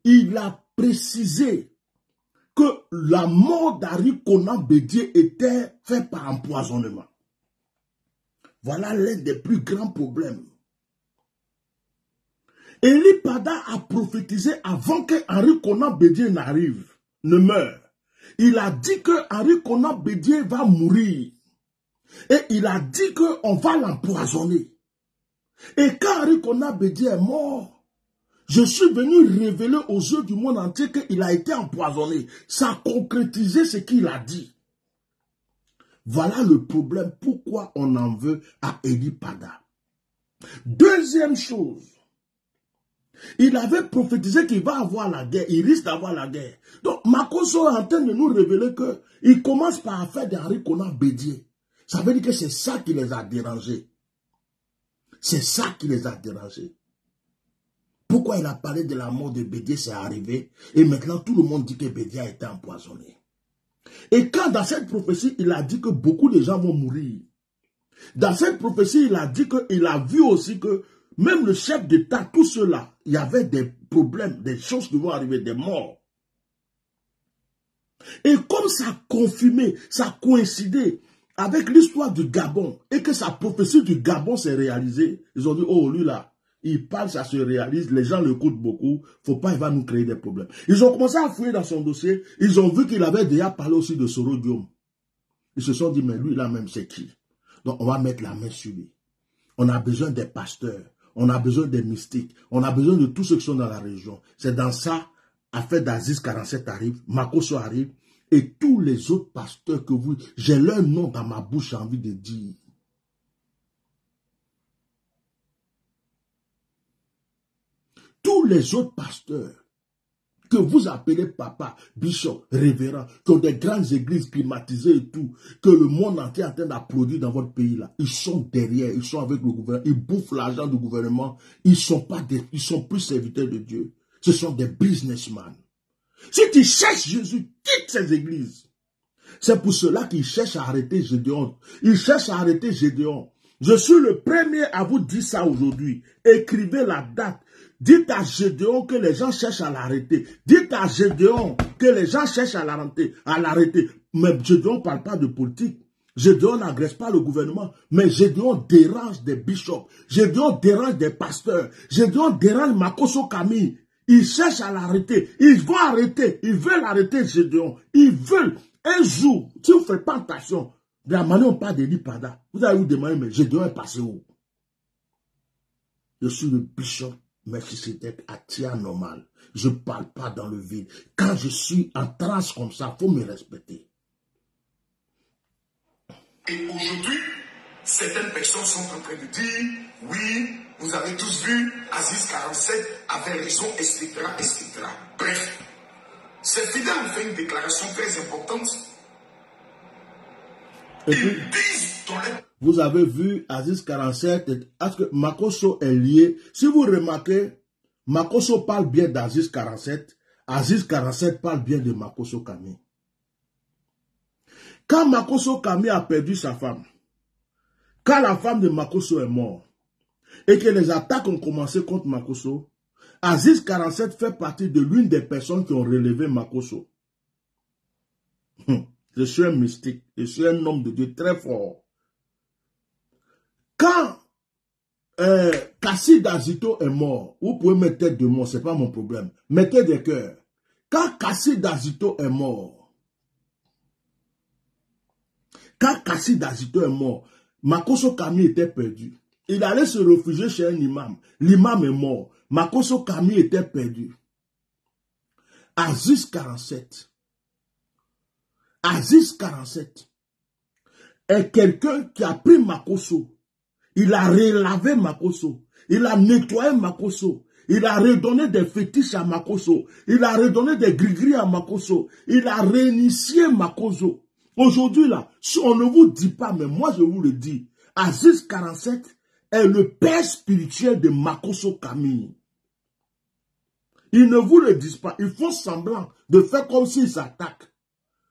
il a précisé que la mort d'Henri Konan Bédié était faite par empoisonnement. Voilà l'un des plus grands problèmes. Élie Pada a prophétisé avant que Henri Konan Bédié ne meure. Il a dit que Henri Konan Bédié va mourir. Et il a dit qu'on va l'empoisonner. Et quand Henri Konan Bédié est mort, je suis venu révéler aux yeux du monde entier qu'il a été empoisonné. Ça a concrétisé ce qu'il a dit. Voilà le problème, pourquoi on en veut à Élie Pada. Deuxième chose, il avait prophétisé qu'il va avoir la guerre, il risque d'avoir la guerre. Donc Makosso est en train de nous révéler qu'il commence par faire d'Henri Konan Bédié. Ça veut dire que c'est ça qui les a dérangés. C'est ça qui les a dérangés. Pourquoi il a parlé de la mort de Bédié, c'est arrivé. Et maintenant, tout le monde dit que Bédié a été empoisonné. Et quand dans cette prophétie, il a dit que beaucoup de gens vont mourir. Dans cette prophétie, il a dit qu'il a vu aussi que même le chef d'État, tout cela, il y avait des problèmes, des choses qui vont arriver, des morts. Et comme ça a confirmé, ça a coïncidé avec l'histoire du Gabon, et que sa prophétie du Gabon s'est réalisée, ils ont dit, oh, lui là, il parle, ça se réalise, les gens l'écoutent beaucoup, faut pas, il va nous créer des problèmes. Ils ont commencé à fouiller dans son dossier, ils ont vu qu'il avait déjà parlé aussi de Soro Diom. Ils se sont dit, mais lui là même, c'est qui? Donc on va mettre la main sur lui. On a besoin des pasteurs, on a besoin des mystiques, on a besoin de tous ceux qui sont dans la région. C'est dans ça, affaire d'Aziz 47 arrive, Makosso arrive, et tous les autres pasteurs que vous... J'ai leur nom dans ma bouche, j'ai envie de dire. Tous les autres pasteurs que vous appelez papa, bishop, révérend, qui ont des grandes églises climatisées et tout, que le monde entier est en train d'applaudir dans votre pays là, ils sont derrière, ils sont avec le gouvernement, ils bouffent l'argent du gouvernement, ils sont plus serviteurs de Dieu. Ce sont des businessmen. Si tu cherches Jésus, quitte ces églises. C'est pour cela qu'il cherche à arrêter Gédéon. Il cherche à arrêter Gédéon. Je suis le premier à vous dire ça aujourd'hui. Écrivez la date. Dites à Gédéon que les gens cherchent à l'arrêter. Dites à Gédéon que les gens cherchent à l'arrêter. Mais Gédéon ne parle pas de politique. Gédéon n'agresse pas le gouvernement. Mais Gédéon dérange des bishops. Gédéon dérange des pasteurs. Gédéon dérange Makosso Camille. Ils cherchent à l'arrêter. Ils vont arrêter. Ils veulent arrêter Gédéon. Ils veulent. Un jour, si vous ne faites pas attention, de la manière dont on parle de l'Ipada, vous allez vous demander, mais Gédéon est passé où? Je suis le bishop Melchisedec Atia normal. Je ne parle pas dans le vide. Quand je suis en transe comme ça, il faut me respecter. Et aujourd'hui, certaines personnes sont en train de dire, oui, vous avez tous vu, Aziz 47 avait raison, etc., etc. Bref, ces fidèles ont fait une déclaration très importante. Et puis, vous avez vu Aziz 47, est-ce que Makosso est lié? Si vous remarquez, Makosso parle bien d'Aziz 47, Aziz 47 parle bien de Makosso Camille. Quand Makosso Camille a perdu sa femme, quand la femme de Makosso est morte, et que les attaques ont commencé contre Makosso, Aziz 47 fait partie de l'une des personnes qui ont relevé Makosso. Je suis un mystique, je suis un homme de Dieu très fort. Quand Kassi Dazito est mort, vous pouvez mettre tête de mort, ce n'est pas mon problème. Mettez des cœurs. Quand Kassi Dazito est mort, Makosso Camille était perdu. Il allait se réfugier chez un imam. L'imam est mort. Makosso Camille était perdu. Aziz 47 est quelqu'un qui a pris Makosso. Il a relavé Makosso. Il a nettoyé Makosso. Il a redonné des fétiches à Makosso. Il a redonné des gris-gris à Makosso. Il a réinitié Makosso. Aujourd'hui, là, si on ne vous dit pas, mais moi je vous le dis, Aziz 47 est le père spirituel de Makosso Camille. Ils ne vous le disent pas. Ils font semblant de faire comme s'ils s'attaquent.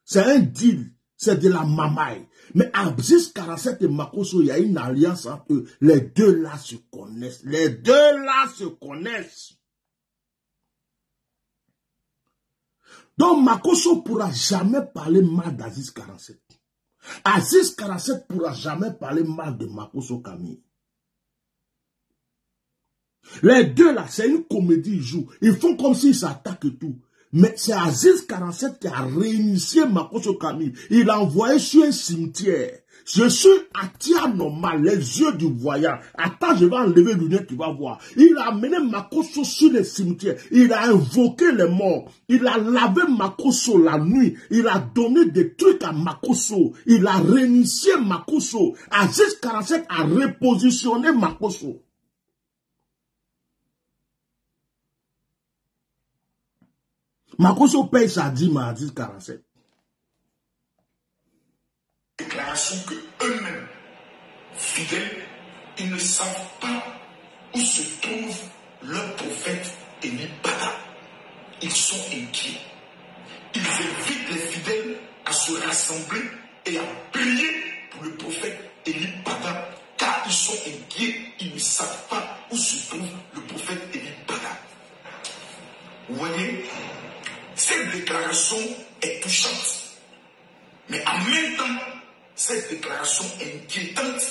C'est un deal. C'est de la mamaille. Mais Aziz 47 et Makosso, il y a une alliance entre eux. Les deux là se connaissent. Les deux là se connaissent. Donc Makosso ne pourra jamais parler mal d'Aziz 47. Aziz 47 ne pourra jamais parler mal de Makosso Camille. Les deux là, c'est une comédie, ils jouent. Ils font comme s'ils s'attaquent et tout. Mais c'est Aziz 47 qui a réinitié Makosso Camille. Il l'a envoyé sur un cimetière. Je suis Atia normal, les yeux du voyant. Attends, je vais enlever le nez, tu vas voir. Il a amené Makosso sur le cimetière. Il a invoqué les morts. Il a lavé Makosso la nuit. Il a donné des trucs à Makosso. Il a réinitié Makosso. Aziz 47 a repositionné Makosso. Makosso paye sa dîme à Aziz 47. Déclaration que eux-mêmes, fidèles, ils ne savent pas où se trouve leur prophète Elipada. Ils sont inquiets. Ils invitent les fidèles à se rassembler et à prier pour le prophète Élie Pada, car ils sont inquiets, ils ne savent pas où se trouve le prophète Élie Pada. Vous voyez, cette déclaration est touchante. Mais en même temps, cette déclaration est inquiétante.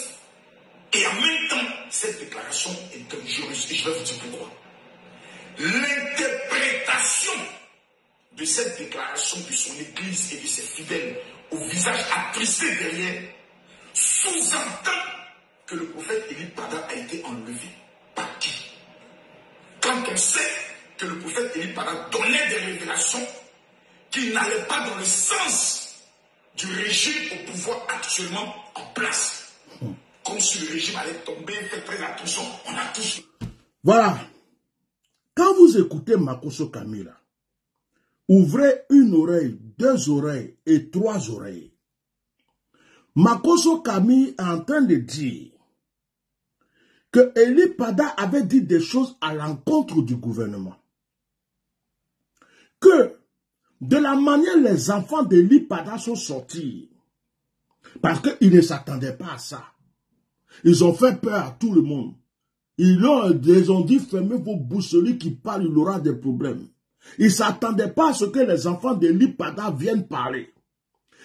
Et en même temps, cette déclaration est dangereuse. Et je vais vous dire pourquoi. L'interprétation de cette déclaration de son église et de ses fidèles au visage attristé derrière sous-entend que le prophète Élie Pada a été enlevé. Par qui? Quand on sait que le prophète Élie Pada donnait des révélations qui n'allaient pas dans le sens du régime au pouvoir actuellement en place. Comme si le régime allait tomber, faites très attention, on a tous... Voilà. Quand vous écoutez Makosso Kamila, ouvrez une oreille, 2 oreilles et 3 oreilles. Makosso Kamila est en train de dire que Élie Pada avait dit des choses à l'encontre du gouvernement. Que de la manière les enfants d'Élie Pada sont sortis, parce qu'ils ne s'attendaient pas à ça. Ils ont fait peur à tout le monde. Ils ont dit, fermez vos bouches, celui qui parle, il aura des problèmes. Ils ne s'attendaient pas à ce que les enfants d'Élie Pada viennent parler.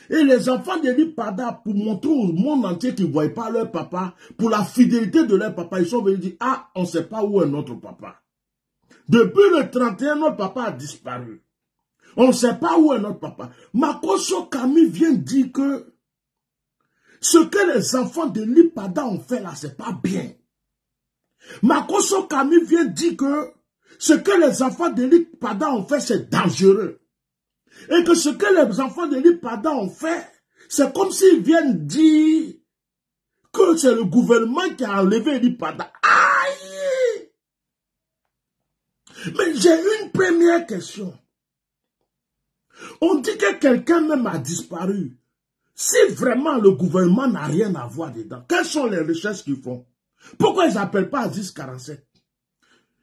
Et les enfants d'Élie Pada, pour montrer au monde entier qu'ils ne voyaient pas leur papa, pour la fidélité de leur papa, ils sont venus dire, ah, on ne sait pas où est notre papa. Depuis le 31, notre papa a disparu. On ne sait pas où est notre papa. Makosso Kamila vient dire que ce que les enfants d'Élie Pada ont fait là, c'est pas bien. Makosso Kamila vient dire que ce que les enfants d'Élie Pada ont fait, c'est dangereux. Et que ce que les enfants d'Élie Pada ont fait, c'est comme s'ils viennent dire que c'est le gouvernement qui a enlevé Élie Pada. Aïe! Mais j'ai une première question. On dit que quelqu'un même a disparu. Si vraiment le gouvernement n'a rien à voir dedans, quelles sont les recherches qu'ils font? Pourquoi ils n'appellent pas Aziz 47?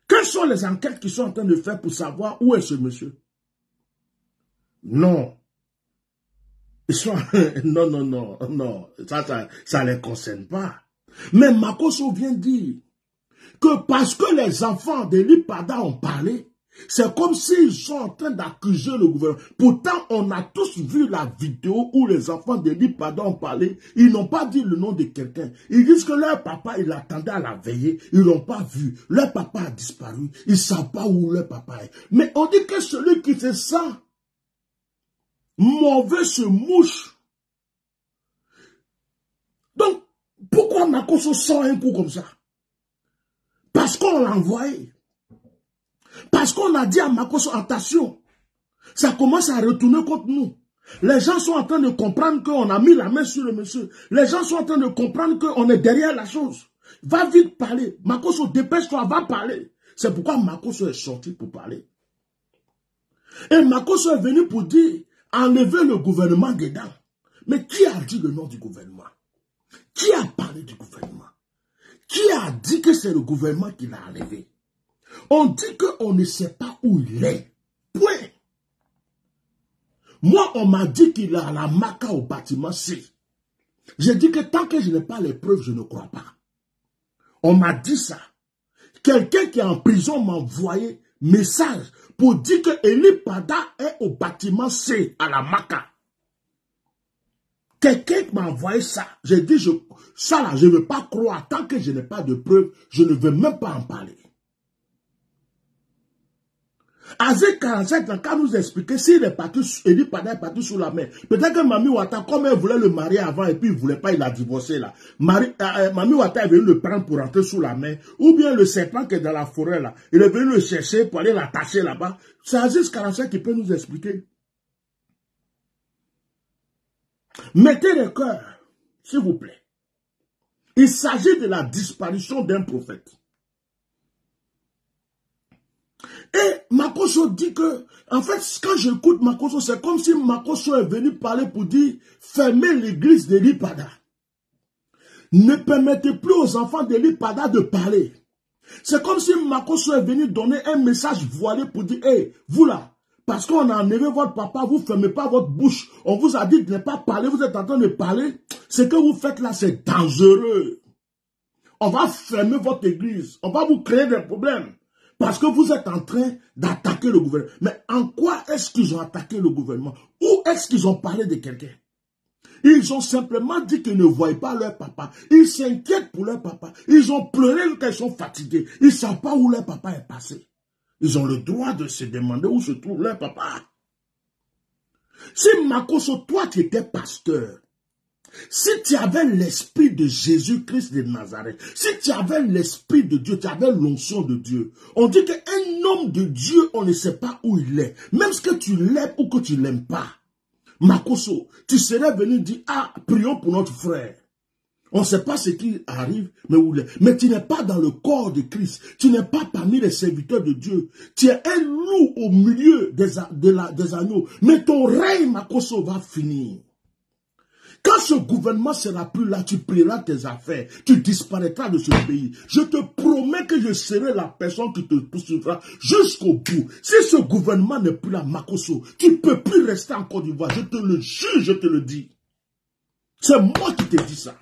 Quelles sont les enquêtes qu'ils sont en train de faire pour savoir où est ce monsieur? Non. Ils sont... non. Ça ne les concerne pas. Mais Makosso vient dire que parce que les enfants d'Élie Pada ont parlé, c'est comme s'ils sont en train d'accuser le gouvernement. Pourtant, on a tous vu la vidéo où les enfants d'Élie Pada ont parlé. Ils n'ont pas dit le nom de quelqu'un. Ils disent que leur papa, il attendait à la veillée. Ils ne l'ont pas vu. Leur papa a disparu. Ils ne savent pas où leur papa est. Mais on dit que celui qui se sent mauvais se mouche. Donc, pourquoi Makosso sent un coup comme ça? Parce qu'on l'a envoyé. Parce qu'on a dit à Makosso, attention, ça commence à retourner contre nous. Les gens sont en train de comprendre qu'on a mis la main sur le monsieur. Les gens sont en train de comprendre qu'on est derrière la chose. Va vite parler. Makosso, dépêche-toi, va parler. C'est pourquoi Makosso est sorti pour parler. Et Makosso est venu pour dire, enlever le gouvernement dedans. Mais qui a dit le nom du gouvernement? Qui a parlé du gouvernement? Qui a dit que c'est le gouvernement qui l'a enlevé? On dit qu'on ne sait pas où il est. Point. Moi, on m'a dit qu'il est à la Maka au bâtiment C. J'ai dit que tant que je n'ai pas les preuves, je ne crois pas. On m'a dit ça. Quelqu'un qui est en prison m'a envoyé message pour dire que Élie Pada est au bâtiment C à la Maka. Quelqu'un m'a envoyé ça. J'ai dit, ça là, je ne veux pas croire. Tant que je n'ai pas de preuves, je ne veux même pas en parler. Aziz 47 n'a qu'à nous expliquer s'il est parti, Élie Pada est parti sous la main. Peut-être que Mami Ouattara, comme elle voulait le marier avant et puis il ne voulait pas, il a divorcé là. Mami Ouattara est venu le prendre pour rentrer sous la main. Ou bien le serpent qui est dans la forêt là, il est venu le chercher pour aller l'attacher là-bas. C'est Aziz 47 qui peut nous expliquer. Mettez le cœur, s'il vous plaît. Il s'agit de la disparition d'un prophète. Et Makosso dit que, en fait, quand j'écoute Makosso, c'est comme si Makosso est venu parler pour dire, fermez l'église d'Élie Pada. Ne permettez plus aux enfants d'Élie Pada de parler. C'est comme si Makosso est venu donner un message voilé pour dire, hey, vous là, parce qu'on a enlevé votre papa, vous ne fermez pas votre bouche. On vous a dit de ne pas parler, vous êtes en train de parler. Ce que vous faites là, c'est dangereux. On va fermer votre église. On va vous créer des problèmes. Parce que vous êtes en train d'attaquer le gouvernement. Mais en quoi est-ce qu'ils ont attaqué le gouvernement? Où est-ce qu'ils ont parlé de quelqu'un? Ils ont simplement dit qu'ils ne voient pas leur papa. Ils s'inquiètent pour leur papa. Ils ont pleuré quand ils sont fatigués. Ils ne savent pas où leur papa est passé. Ils ont le droit de se demander où se trouve leur papa. Si Makoso, toi qui étais pasteur, si tu avais l'esprit de Jésus-Christ de Nazareth, si tu avais l'esprit de Dieu, tu avais l'onction de Dieu, on dit qu'un homme de Dieu, on ne sait pas où il est. Même ce que tu l'aimes ou que tu ne l'aimes pas. Makoso, tu serais venu dire, ah, prions pour notre frère. On ne sait pas ce qui arrive, mais où il est. Mais tu n'es pas dans le corps de Christ. Tu n'es pas parmi les serviteurs de Dieu. Tu es un loup au milieu des agneaux. Mais ton règne, Makoso, va finir. Quand ce gouvernement sera plus là, tu prieras tes affaires, tu disparaîtras de ce pays. Je te promets que je serai la personne qui te poursuivra jusqu'au bout. Si ce gouvernement n'est plus là, Makoso, tu ne peux plus rester en Côte d'Ivoire. Je te le jure, je te le dis. C'est moi qui te dis ça.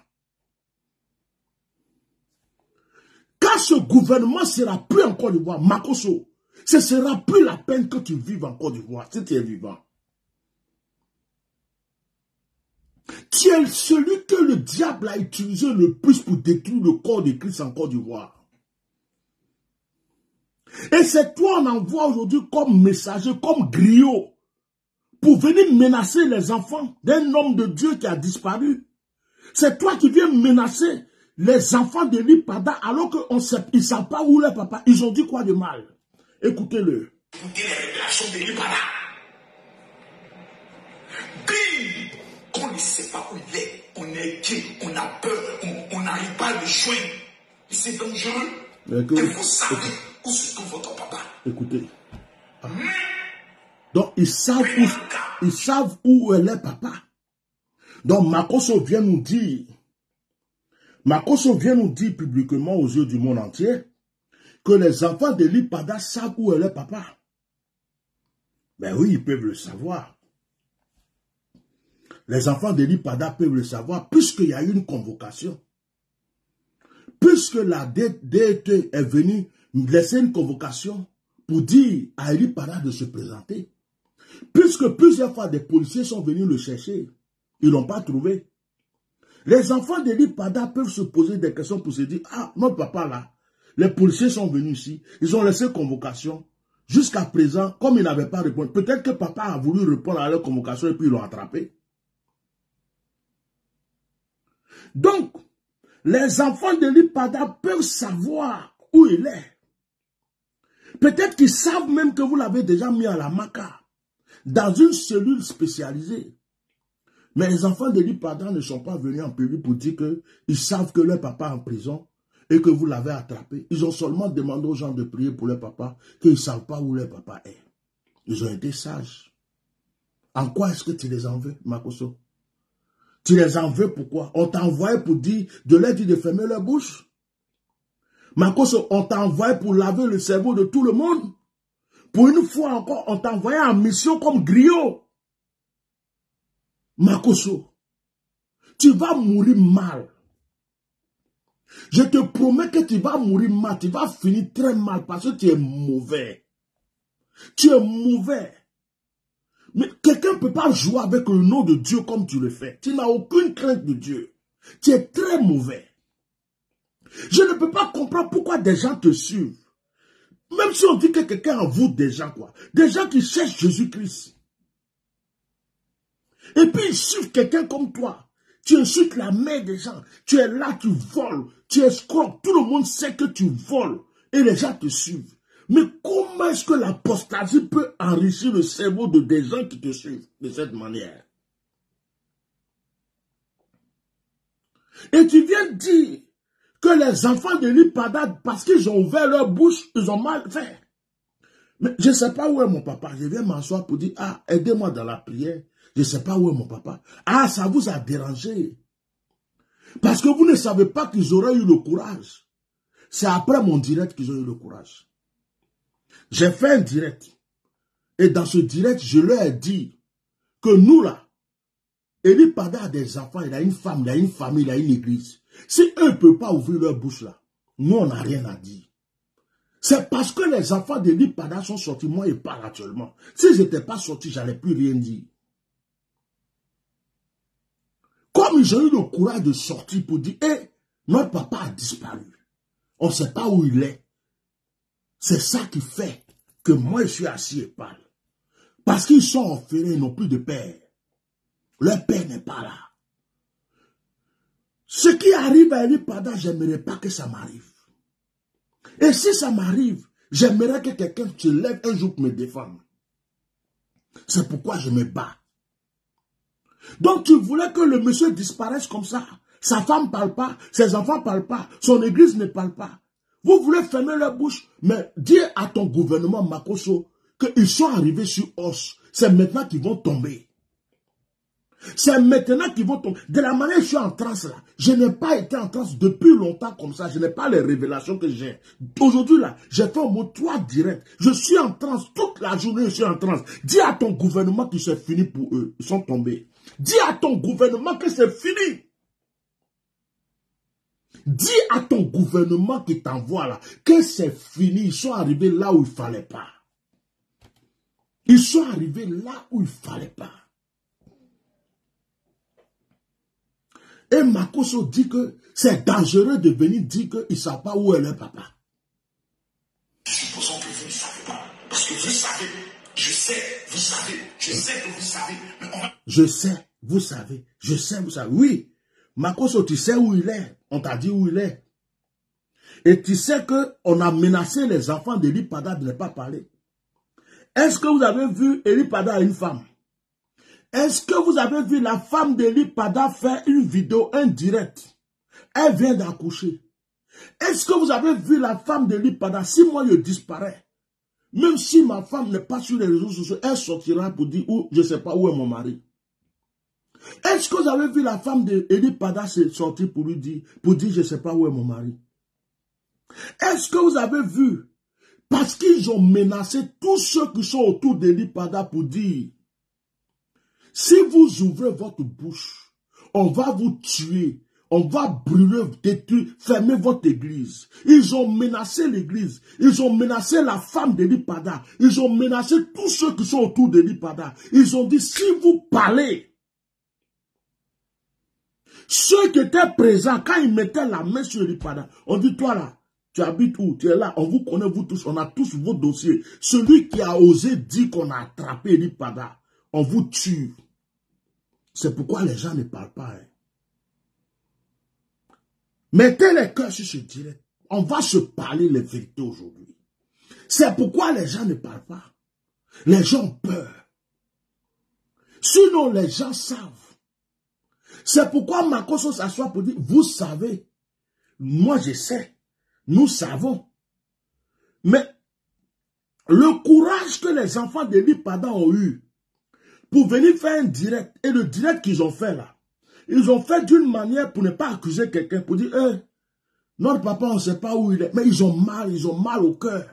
Quand ce gouvernement sera plus en Côte d'Ivoire, Makoso, ce sera plus la peine que tu vives en Côte d'Ivoire, si tu es vivant. Tu es celui que le diable a utilisé le plus pour détruire le corps de Christ en Côte d'Ivoire. Et c'est toi on envoie aujourd'hui comme messager, comme griot, pour venir menacer les enfants d'un homme de Dieu qui a disparu. C'est toi qui viens menacer les enfants de l'Ipada alors qu'ils ne savent pas où leur papa. Ils ont dit quoi de mal? Écoutez-le. Écoutez les révélations de l'Ipada. On ne sait pas où il est, on est gay, on a peur, on n'arrive pas à le joindre. C'est dangereux. Et vous savez où se trouve votre papa. Écoutez. Ah. Donc, ils savent où est leur papa. Donc, Makoso vient nous dire publiquement aux yeux du monde entier que les enfants de l'Ipada savent où est leur papa. Ben oui, ils peuvent le savoir. Les enfants de l'Ipada peuvent le savoir puisqu'il y a eu une convocation. Puisque la DT est venue laisser une convocation pour dire à l'Ipada de se présenter. Puisque plusieurs fois des policiers sont venus le chercher. Ils ne l'ont pas trouvé. Les enfants de l'Ipada peuvent se poser des questions pour se dire, ah, notre papa là, les policiers sont venus ici, ils ont laissé convocation. Jusqu'à présent, comme ils n'avaient pas répondu, peut-être que papa a voulu répondre à leur convocation et puis ils l'ont attrapé. Donc, les enfants de l'Ipada peuvent savoir où il est. Peut-être qu'ils savent même que vous l'avez déjà mis à la maca, dans une cellule spécialisée. Mais les enfants de l'Ipada ne sont pas venus en public pour dire qu'ils savent que leur papa est en prison et que vous l'avez attrapé. Ils ont seulement demandé aux gens de prier pour leur papa, qu'ils ne savent pas où leur papa est. Ils ont été sages. En quoi est-ce que tu les en veux, Makoso? Tu les en veux pourquoi? On t'a envoyé pour dire, de leur dire de fermer leur bouche. Makoso, on t'a envoyé pour laver le cerveau de tout le monde. Pour une fois encore, on t'a envoyé en mission comme griot. Makoso, tu vas mourir mal. Je te promets que tu vas mourir mal. Tu vas finir très mal parce que tu es mauvais. Tu es mauvais. Mais quelqu'un ne peut pas jouer avec le nom de Dieu comme tu le fais. Tu n'as aucune crainte de Dieu. Tu es très mauvais. Je ne peux pas comprendre pourquoi des gens te suivent. Même si on dit que quelqu'un envoûte des gens, quoi. Des gens qui cherchent Jésus-Christ. Et puis ils suivent quelqu'un comme toi. Tu insultes la mère des gens. Tu es là, tu voles. Tu escroques. Tout le monde sait que tu voles. Et les gens te suivent. Mais comment est-ce que l'apostasie peut enrichir le cerveau de des gens qui te suivent de cette manière? Et tu viens dire que les enfants de l'Ipada, parce qu'ils ont ouvert leur bouche, ils ont mal fait. Mais je ne sais pas où est mon papa. Je viens m'asseoir pour dire, ah, aidez-moi dans la prière. Je ne sais pas où est mon papa. Ah, ça vous a dérangé. Parce que vous ne savez pas qu'ils auraient eu le courage. C'est après mon direct qu'ils ont eu le courage. J'ai fait un direct. Et dans ce direct, je leur ai dit que nous là, Eli Pada a des enfants, il a une femme, il a une famille, il a une église. Si eux ne peuvent pas ouvrir leur bouche là, nous on n'a rien à dire. C'est parce que les enfants d'Eli Pada sont sortis, moi ils parlent actuellement. Si je n'étais pas sorti, je n'allais plus rien dire. Comme ils ont eu le courage de sortir pour dire, hé, notre papa a disparu. On ne sait pas où il est. C'est ça qui fait que moi je suis assis et parle. Parce qu'ils sont orphelins, ils n'ont plus de père. Leur père n'est pas là. Ce qui arrive à Eli Pada, j'aimerais pas que ça m'arrive. Et si ça m'arrive, j'aimerais que quelqu'un se lève un jour pour me défendre. C'est pourquoi je me bats. Donc tu voulais que le monsieur disparaisse comme ça. Sa femme ne parle pas, ses enfants ne parlent pas, son église ne parle pas. Vous voulez fermer leur bouche, mais dis à ton gouvernement Makosso qu'ils sont arrivés sur os. C'est maintenant qu'ils vont tomber. C'est maintenant qu'ils vont tomber. De la manière que je suis en transe là, je n'ai pas été en transe depuis longtemps comme ça. Je n'ai pas les révélations que j'ai. Aujourd'hui là, j'ai fait au moins 3 directs. Je suis en transe toute la journée, je suis en transe. Dis à ton gouvernement que c'est fini pour eux. Ils sont tombés. Dis à ton gouvernement que c'est fini. Dis à ton gouvernement qui t'envoie là que c'est fini. Ils sont arrivés là où il ne fallait pas. Ils sont arrivés là où il ne fallait pas. Et Makosso dit que c'est dangereux de venir dire qu'ils ne savent pas où est leur papa. Supposons que vous ne savez pas. Parce que vous savez, je sais, vous savez, je sais que vous savez. Mais on va... Je sais, vous savez, je sais, vous savez. Oui, Makosso, tu sais où il est. On t'a dit où il est. Et tu sais qu'on a menacé les enfants d'Eli Pada de ne pas parler. Est-ce que vous avez vu Eli Pada à une femme? Est-ce que vous avez vu la femme d'Eli Pada faire une vidéo, un direct? Elle vient d'accoucher. Est-ce que vous avez vu la femme d'Eli Pada? Si moi je disparais, même si ma femme n'est pas sur les réseaux sociaux, elle sortira pour dire où, je ne sais pas où est mon mari. Est-ce que vous avez vu la femme d'Eli Pada sortir pour lui dire, je ne sais pas où est mon mari? Est-ce que vous avez vu, parce qu'ils ont menacé tous ceux qui sont autour d'Eli Pada pour dire, si vous ouvrez votre bouche, on va vous tuer, on va brûler, détruire, fermer votre église. Ils ont menacé l'église, ils ont menacé la femme d'Eli Pada, ils ont menacé tous ceux qui sont autour d'Eli Pada. Ils ont dit, si vous parlez, ceux qui étaient présents, quand ils mettaient la main sur Eli Pada, on dit, toi là, tu habites où? Tu es là, on vous connaît vous tous, on a tous vos dossiers. Celui qui a osé dire qu'on a attrapé Eli Pada, on vous tue. C'est pourquoi les gens ne parlent pas. Hein. Mettez les cœurs sur ce direct. On va se parler les vérités aujourd'hui. C'est pourquoi les gens ne parlent pas. Les gens ont peur. Sinon, les gens savent. C'est pourquoi Makosso s'assoit pour dire, vous savez, moi je sais, nous savons. Mais le courage que les enfants d'Eli Pada ont eu, pour venir faire un direct, et le direct qu'ils ont fait là, ils ont fait d'une manière pour ne pas accuser quelqu'un, pour dire, notre papa, on ne sait pas où il est, mais ils ont mal au cœur.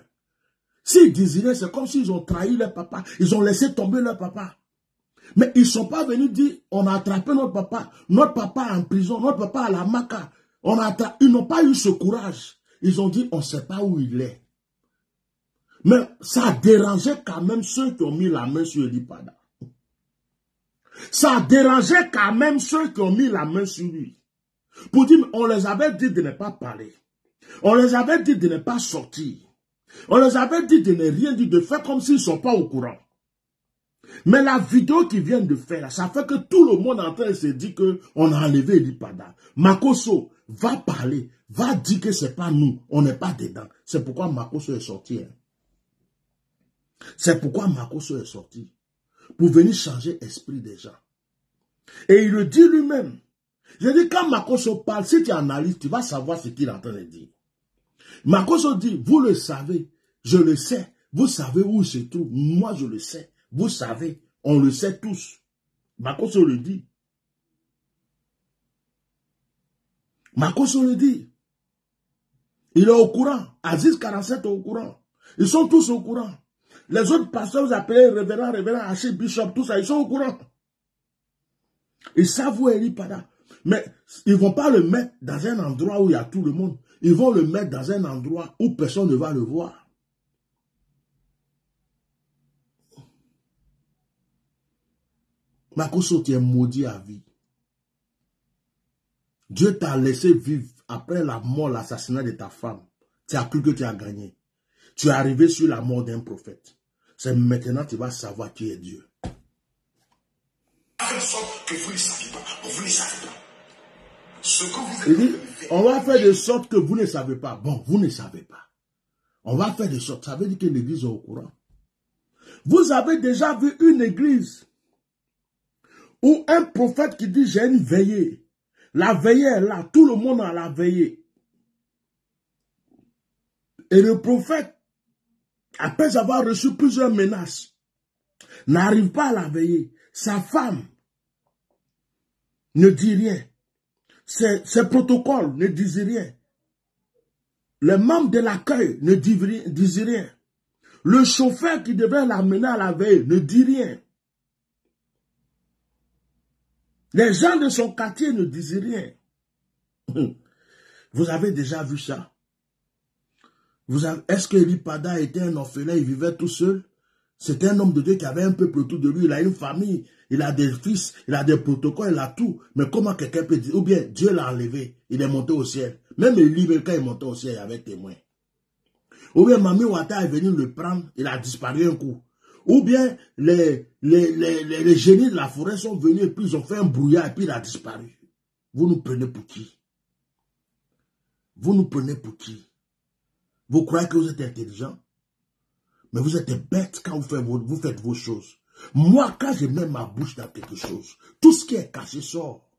S'ils désiraient, c'est comme s'ils ont trahi leur papa, ils ont laissé tomber leur papa. Mais ils ne sont pas venus dire, on a attrapé notre papa en prison, notre papa à la maca, ils n'ont pas eu ce courage. Ils ont dit, on ne sait pas où il est. Mais ça a dérangé quand même ceux qui ont mis la main sur Eli Pada. Ça a dérangé quand même ceux qui ont mis la main sur lui. Pour dire, on les avait dit de ne pas parler. On les avait dit de ne pas sortir. On les avait dit de ne rien dire, de faire comme s'ils ne sont pas au courant. Mais la vidéo qu'ils viennent de faire, ça fait que tout le monde est en train de se dire qu'on a enlevé Eli Pada. Makosso va parler, va dire que ce n'est pas nous, on n'est pas dedans. C'est pourquoi Makosso est sorti. Hein. C'est pourquoi Makosso est sorti. Pour venir changer l'esprit des gens. Et il le dit lui-même. Je dis, quand Makosso parle, si tu analyses, tu vas savoir ce qu'il est en train de dire. Makosso dit, vous le savez, je le sais, vous savez où il se trouve, moi je le sais, vous savez, on le sait tous. Makosso le dit. Makosso le dit. Il est au courant. Aziz 47 est au courant. Ils sont tous au courant. Les autres pasteurs, vous appelez révérend, archibishop, tout ça, ils sont au courant. Ils savent où est Eli Pada. Mais ils ne vont pas le mettre dans un endroit où il y a tout le monde. Ils vont le mettre dans un endroit où personne ne va le voir. Makosso, tu es maudit à vie. Dieu t'a laissé vivre après la mort, l'assassinat de ta femme. Tu as cru que tu as gagné. Tu es arrivé sur la mort d'un prophète. C'est maintenant que tu vas savoir qui est Dieu. Faire en sorte que vous ne saviez pas. Vous ne savez pas. Ce que vous Il dit, on va faire de sorte que vous ne savez pas. Bon, vous ne savez pas. On va faire de sorte. Ça veut dire que l'église est au courant. Vous avez déjà vu une église où un prophète qui dit j'ai une veillée. La veillée est là. Tout le monde a la veillée. Et le prophète, après avoir reçu plusieurs menaces, n'arrive pas à la veillée. Sa femme ne dit rien. Ses protocoles ne disent rien. Les membres de l'accueil ne disent rien. Le chauffeur qui devait l'amener à la veille ne dit rien. Les gens de son quartier ne disent rien. Vous avez déjà vu ça? Est-ce que Eli Pada était un orphelin, il vivait tout seul? C'était un homme de Dieu qui avait un peuple autour de lui, il a une famille, il a des fils, il a des protocoles, il a tout. Mais comment quelqu'un peut dire, ou bien Dieu l'a enlevé, il est monté au ciel. Même Eli, quand il est monté au ciel, il y avait témoin. Ou bien Mami Wata est venu le prendre, il a disparu un coup. Ou bien les génies de la forêt sont venus et puis ils ont fait un brouillard et puis il a disparu. Vous nous prenez pour qui? Vous nous prenez pour qui? Vous croyez que vous êtes intelligent? Mais vous êtes bête quand vous faites vos choses. Moi, quand je mets ma bouche dans quelque chose, tout ce qui est caché sort.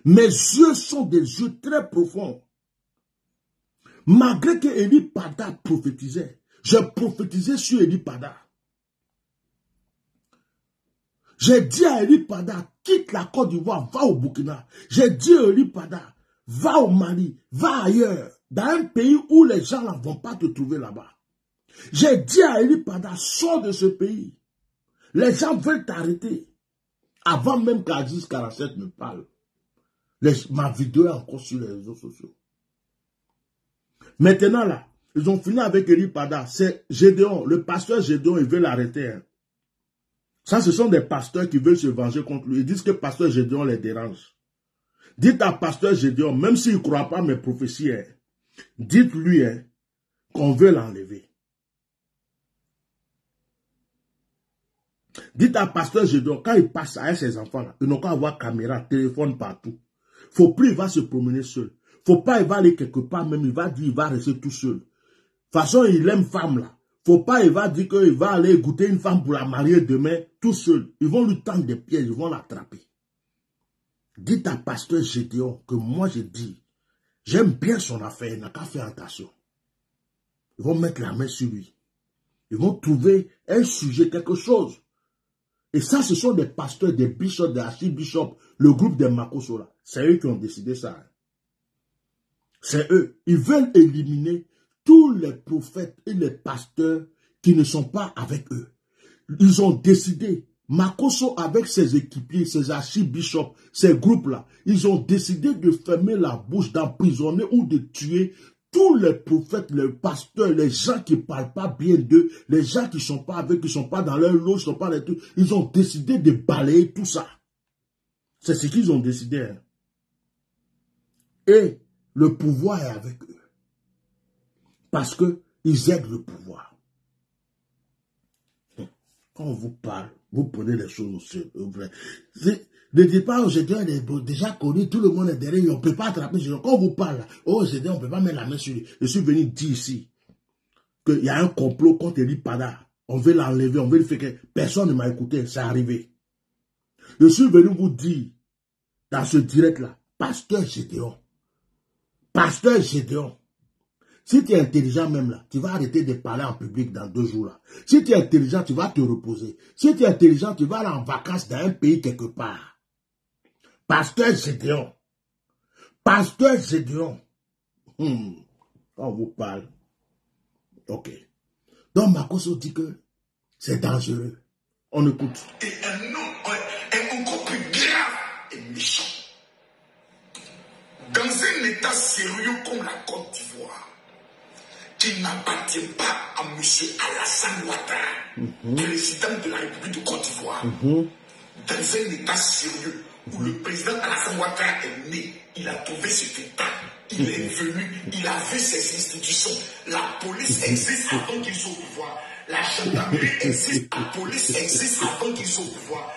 Mes yeux sont des yeux très profonds. Malgré que Eli Pada prophétisait, je prophétisais sur Eli Pada. J'ai dit à Eli Pada, quitte la Côte d'Ivoire, va au Burkina. J'ai dit à Eli Pada, va au Mali, va ailleurs, dans un pays où les gens ne vont pas te trouver là-bas. J'ai dit à Eli Pada, sors de ce pays. Les gens veulent t'arrêter. Avant même qu'Aziz 47 me parle. Ma vidéo est encore sur les réseaux sociaux. Maintenant là, ils ont fini avec Eli Pada. C'est Gédéon, le pasteur Gédéon, il veut l'arrêter. Hein. Ça, ce sont des pasteurs qui veulent se venger contre lui. Ils disent que pasteur Gédéon les dérange. Dites à pasteur Gédéon, même s'il ne croit pas mes prophéties, hein, dites-lui hein, qu'on veut l'enlever. Dites à pasteur Gédéon, quand il passe avec ses enfants, là, ils n'ont qu'à avoir caméra, téléphone partout. Faut plus, il va se promener seul. Faut pas, il va aller quelque part, même il va dire, il va rester tout seul. De toute façon, il aime femme là. Faut pas, il va dire qu'il va aller goûter une femme pour la marier demain, tout seul. Ils vont lui tendre des pièges, ils vont l'attraper. Dites à pasteur Gédéon que moi je dis, j'aime bien son affaire, il n'a qu'à faire attention. Ils vont mettre la main sur lui. Ils vont trouver un sujet, quelque chose. Et ça, ce sont des pasteurs, des bishops, des archibishops, le groupe des Makosso là. C'est eux qui ont décidé ça. C'est eux. Ils veulent éliminer tous les prophètes et les pasteurs qui ne sont pas avec eux. Ils ont décidé, Makosso avec ses équipiers, ses archibishops, ces groupes-là, ils ont décidé de fermer la bouche, d'emprisonner ou de tuer tous les prophètes, les pasteurs, les gens qui ne parlent pas bien d'eux, les gens qui ne sont pas avec, qui ne sont pas dans leur loge, sont pas les trucs, ils ont décidé de balayer tout ça. C'est ce qu'ils ont décidé. Hein. Et le pouvoir est avec eux. Parce qu'ils aident le pouvoir. Quand on vous parle, vous prenez les choses au sérieux. Ne dites pas, Gédéon est déjà connu, tout le monde est derrière, on ne peut pas attraper Gédéon. Quand on vous parle, oh Gédéon, on ne peut pas mettre la main sur lui. Je suis venu dire ici qu'il y a un complot contre Eli Pada. On veut l'enlever, on veut le faire que personne ne m'a écouté, c'est arrivé. Je suis venu vous dire, dans ce direct-là, pasteur Gédéon, si tu es intelligent même là, tu vas arrêter de parler en public dans 2 jours là. Si tu es intelligent, tu vas te reposer. Si tu es intelligent, tu vas aller en vacances dans un pays quelque part. Pasteur Gédéon. Pasteur Gédéon. On vous parle. Ok. Donc Makosso dit que C'est dangereux. On écoute. Et un homme encore plus grave et méchant. Dans un état sérieux comme la Côte d'Ivoire, qui n'appartient pas à M. Alassane Ouattara, président de la République de Côte d'Ivoire, dans un état sérieux où le président Alassane Ouattara est né, il a trouvé cet état, il est venu, il a vu ses institutions. La police existe avant qu'il soit au pouvoir. La gendarmerie existe, la police existe avant qu'il soit au pouvoir.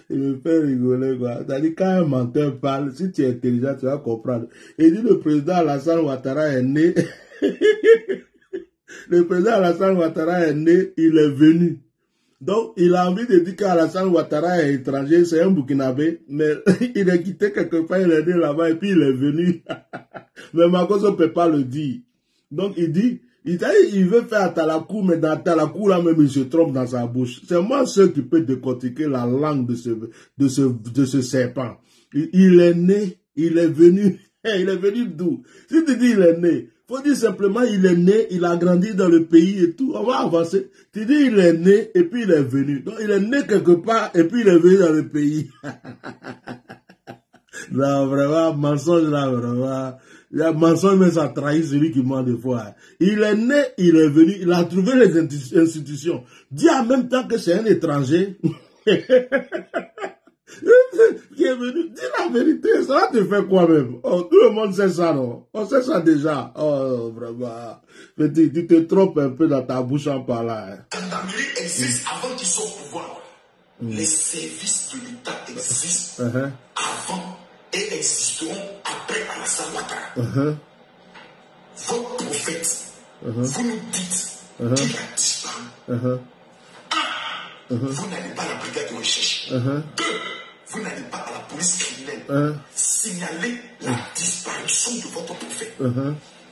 Il me fait rigoler, quoi. C'est-à-dire, quand un menteur parle, si tu es intelligent, tu vas comprendre. Il dit le président Alassane Ouattara est né. Le président Alassane Ouattara est né, il est venu. Donc, il a envie de dire qu'Alassane Ouattara est étranger, c'est un Burkinabé, mais il est quitté quelque part, il est né là-bas et puis il est venu. Mais Makosso ne peut pas le dire. Donc, il dit, il veut faire Talakou, mais dans Talakou, là même, il se trompe dans sa bouche. C'est moi seul qui peut décortiquer la langue de ce serpent. Il est né, il est venu. Il est venu d'où? Si tu dis il est né, faut dire simplement il est né, il a grandi dans le pays et tout. On va avancer. Tu dis il est né et puis il est venu. Donc il est né quelque part et puis il est venu dans le pays. Non, vraiment, mensonge là, vraiment. Le mensonge, mais ça trahit celui qui ment des fois. Il est né, il est venu, il a trouvé les institutions. Dis en même temps que c'est un étranger. Qui est venu, dis la vérité, ça va te faire quoi même? Oh, tout le monde sait ça, non? On sait ça déjà. Oh, vraiment. Mais tu te trompes un peu dans ta bouche en parlant. La gendarmerie existe avant qu'ils soient au pouvoir. Les services de l'État existent avant et existeront après Alassane Ouattara. Votre prophète, vous nous dites qu'il a disparu. Vous n'allez pas à la brigade de recherche. 2, vous n'allez pas à la police criminelle. Signalez la disparition de votre prophète.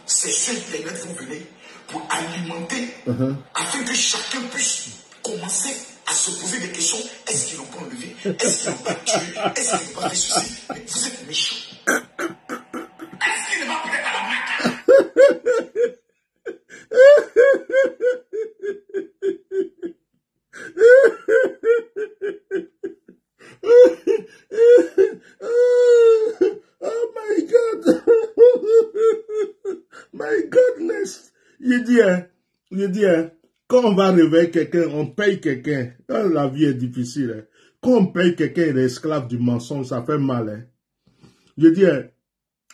C'est sur Internet que vous venez pour alimenter afin que chacun puisse commencer à se poser des questions. Est-ce qu'ils l'ont pas enlevé? Est-ce qu'ils l'ont pas tué? Est-ce qu'ils n'ont pas fait ceci? Mais vous êtes méchants. Est-ce qu'il ne va peut-être à la Mecque? Oh my God. My goodness. Il dit, quand on va réveiller quelqu'un, on paye quelqu'un. Quand la vie est difficile, quand on paye quelqu'un, il est esclave du mensonge, ça fait mal. Je dis,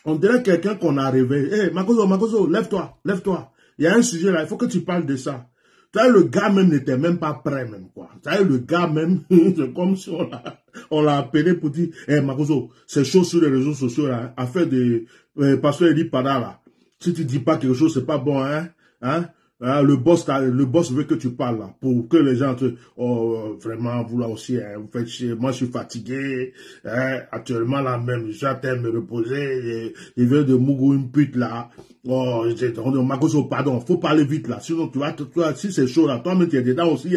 on dirait quelqu'un qu'on a réveillé. Hé, Makosso, lève-toi. Il y a un sujet là, il faut que tu parles de ça. Tu vois, le gars même n'était même pas prêt même, quoi. Tu vois, le gars même, c'est comme si on l'a appelé pour dire, Makosso, c'est chaud sur les réseaux sociaux, là, affaire de, pasteur Edi Pada, là. Si tu dis pas quelque chose, c'est pas bon, le boss veut que tu parles là, pour que les gens te, vraiment, vous là aussi, vous faites chier, moi je suis fatigué, actuellement là même, je suis à terre me reposer, il veut de Mougou une pute là, Makosso, pardon, faut parler vite là, sinon tu vas, si c'est chaud là, toi-même tu es dedans aussi,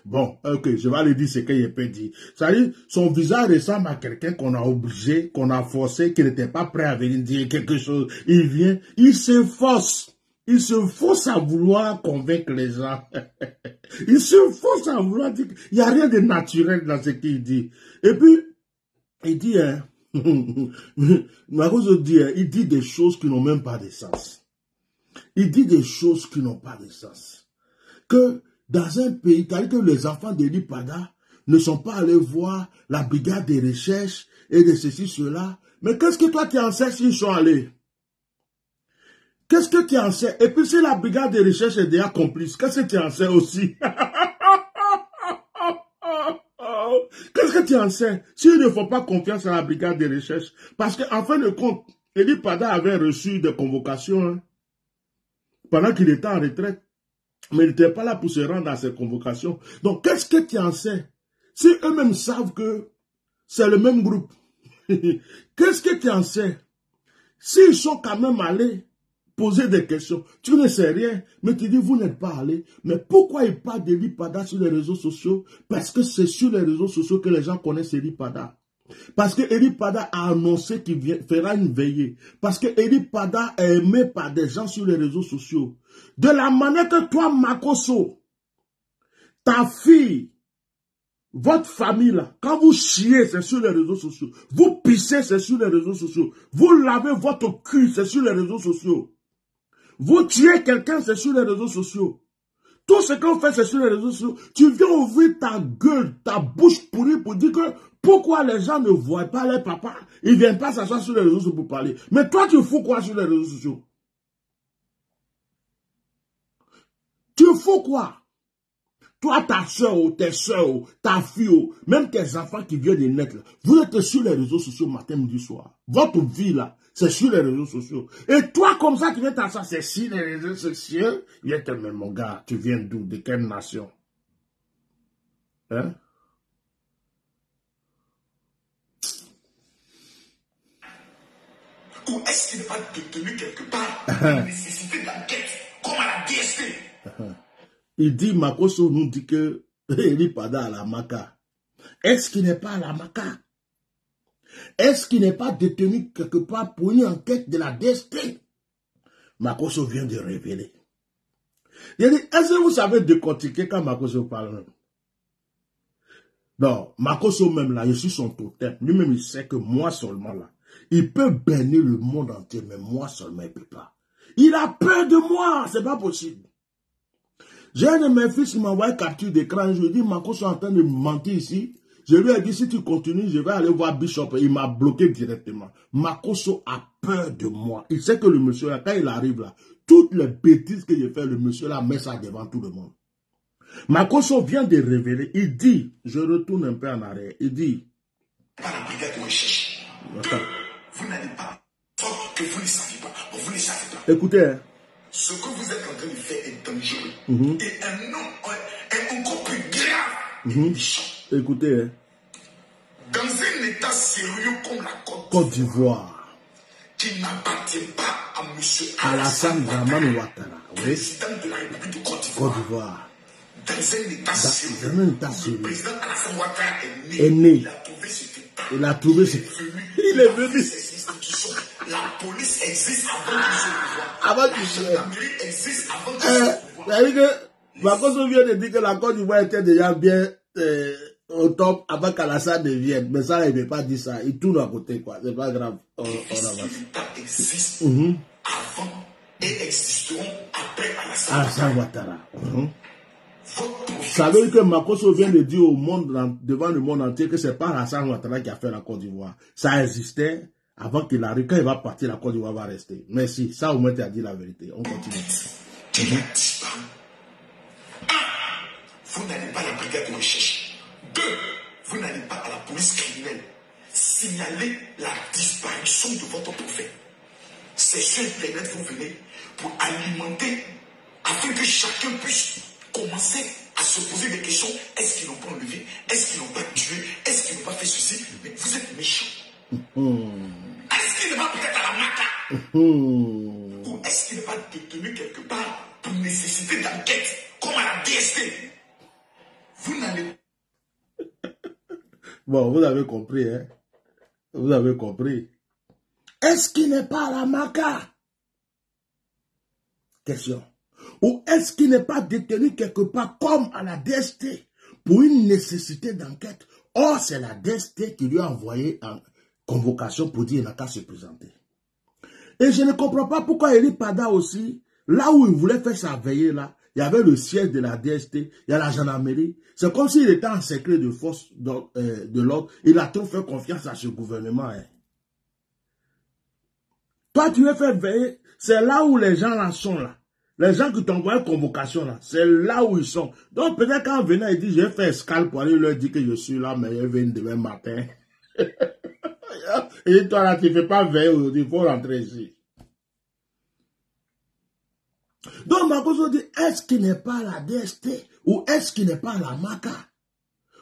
bon, ok, je vais aller dire ce qu'il peut dire. Ça veut dire, son visage ressemble à quelqu'un qu'on a obligé, qu'on a forcé, qui n'était pas prêt à venir dire quelque chose, il vient, il s'efforce. Il se force à vouloir convaincre les gens. Il se force à vouloir dire qu'il n'y a rien de naturel dans ce qu'il dit. Et puis, il dit, Makosso dit, il dit des choses qui n'ont même pas de sens. Il dit des choses qui n'ont pas de sens. Que dans un pays, tel que les enfants d'Edi Pada ne sont pas allés voir la brigade de recherche et de ceci, cela. Mais qu'est-ce que toi tu en sais s'ils sont allés? Qu'est-ce que tu en sais? Et puis si la brigade de recherche est déjà complice, qu'est-ce que tu en sais aussi? Qu'est-ce que tu en sais? S'ils ne font pas confiance à la brigade de recherche, parce qu'en fin de compte, Edi Pada avait reçu des convocations pendant qu'il était en retraite, mais il n'était pas là pour se rendre à ces convocations. Donc qu'est-ce que tu en sais? Si eux-mêmes savent que c'est le même groupe, qu'est-ce que tu en sais? S'ils sont quand même allés poser des questions. Tu ne sais rien, mais tu dis, vous n'êtes pas allé. Mais pourquoi il parle d'Edi Pada sur les réseaux sociaux? Parce que c'est sur les réseaux sociaux que les gens connaissent Edi Pada. Parce que Edi Pada a annoncé qu'il fera une veillée. Parce que Edi Pada est aimé par des gens sur les réseaux sociaux. De la manière que toi, Makosso, ta fille, votre famille là, quand vous chiez, c'est sur les réseaux sociaux. Vous pissez, c'est sur les réseaux sociaux. Vous lavez votre cul, c'est sur les réseaux sociaux. Vous tuez quelqu'un, c'est sur les réseaux sociaux. Tout ce qu'on fait, c'est sur les réseaux sociaux. Tu viens ouvrir ta gueule, ta bouche pourrie pour dire que pourquoi les gens ne voient pas les papas. Ils ne viennent pas s'asseoir sur les réseaux sociaux pour parler. Mais toi, tu fous quoi sur les réseaux sociaux? Tu fous quoi? Toi, ta soeur, tes soeurs, ta fille, même tes enfants qui viennent de naître, vous êtes sur les réseaux sociaux matin, midi, soir. Votre vie, là, c'est sur les réseaux sociaux. Et toi, comme ça, tu viens t'asseoir, c'est sur les réseaux sociaux. Viens te mettre, mon gars, tu viens d'où? De quelle nation? Hein? Ou est-ce qu'il n'est pas détenu quelque part la nécessité d'enquête, comme à la DST? Il dit, Makoso nous dit que Ely Pada à la Maka. Est-ce qu'il n'est pas à la Maka? Est-ce qu'il n'est pas détenu quelque part pour une enquête de la DST? Makoso vient de révéler. Il dit, est-ce que vous savez décortiquer quand Makoso parle? Non, Makoso même là, je suis son totem. Lui-même, il sait que moi seulement là, il peut bénir le monde entier, mais moi seulement, il ne peut pas. Il a peur de moi, c'est pas possible. J'ai un de mes fils qui m'a envoyé capture d'écran. Je lui ai dit, Makoso est en train de mentir ici. Je lui ai dit, si tu continues, je vais aller voir Bishop. Il m'a bloqué directement. Makoso a peur de moi. Il sait que le monsieur là, quand il arrive là, toutes les bêtises que j'ai fait, le monsieur là met ça devant tout le monde. Makoso vient de révéler. Il dit, je retourne un peu en arrière. Il dit, Par la brigade de recherche. Vous n'allez pas. Que vous ne savez pas. Vous ne savez pas. Écoutez, hein. Ce que vous êtes en train de faire est dangereux. Et un nom est encore plus grave et méchant. Écoutez, hein. Dans un état sérieux comme la Côte d'Ivoire, qui n'appartient pas à M. Alassane Dramane Ouattara, président de la République de Côte Côte d'Ivoire. d'Ivoire, Dans un état sérieux. le président Alassane Ouattara est né. Il a trouvé cet état. Il a trouvé ce... Il est venu. La police existe avant qu'il soit au pouvoir. Avant La qu'il soit. gendarmerie existe avant qu'il soit au pouvoir. C'est-à-dire que Makoso vient de dire que la Côte d'Ivoire était déjà bien au top avant qu'Alassane ne vienne. Mais ça, il ne veut pas dire ça. Il tourne à côté, quoi. C'est pas grave. On avance. L'État existe avant et existeront après Alassane Ouattara. Ça veut dire que Makoso vient de dire au monde, devant le monde entier que c'est pas Alassane Ouattara qui a fait la Côte d'Ivoire. Ça existait avant qu'il arrive. Quand il va partir, la Côte d'Ivoire va rester. Merci. Ça, au moins, tu as dit la vérité. On continue. Qui a disparu. 1. Vous n'allez pas à la brigade de recherche. 2. Vous n'allez pas à la police criminelle. Signaler la disparition de votre prophète. C'est sur Internet que vous venez pour alimenter afin que chacun puisse commencer à se poser des questions. Est-ce qu'ils n'ont pas enlevé? Est-ce qu'ils n'ont pas tué? Est-ce qu'ils n'ont pas fait ceci? Mais vous êtes méchants. Est-ce qu'il n'est pas peut-être à la Maka? Ou est-ce qu'il n'est pas détenu quelque part pour nécessité d'enquête, comme à la DST? Vous n'allez Bon, vous avez compris, hein? Vous avez compris. Est-ce qu'il n'est pas à la Maka? Question. Ou est-ce qu'il n'est pas détenu quelque part comme à la DST pour une nécessité d'enquête? Or, c'est la DST qui lui a envoyé en convocation pour dire qu'il n'a qu'à se présenter. Et je ne comprends pas pourquoi Ely Pada aussi, là où il voulait faire sa veillée, là, il y avait le siège de la DST, il y a la gendarmerie. C'est comme s'il était en secret de force de l'ordre. Il a trop fait confiance à ce gouvernement. Hein. Toi, tu veux faire veiller, c'est là où les gens là sont là. Les gens qui t'envoient une convocation là, c'est là où ils sont. Donc peut-être quand venait, il dit, je vais faire escale pour aller leur dire que je suis là, mais ils viennent demain matin. Et toi là, tu ne fais pas veiller aujourd'hui, il faut rentrer ici. Donc Makoso dit, est-ce qu'il n'est pas à la DST ou est-ce qu'il n'est pas à la Maka?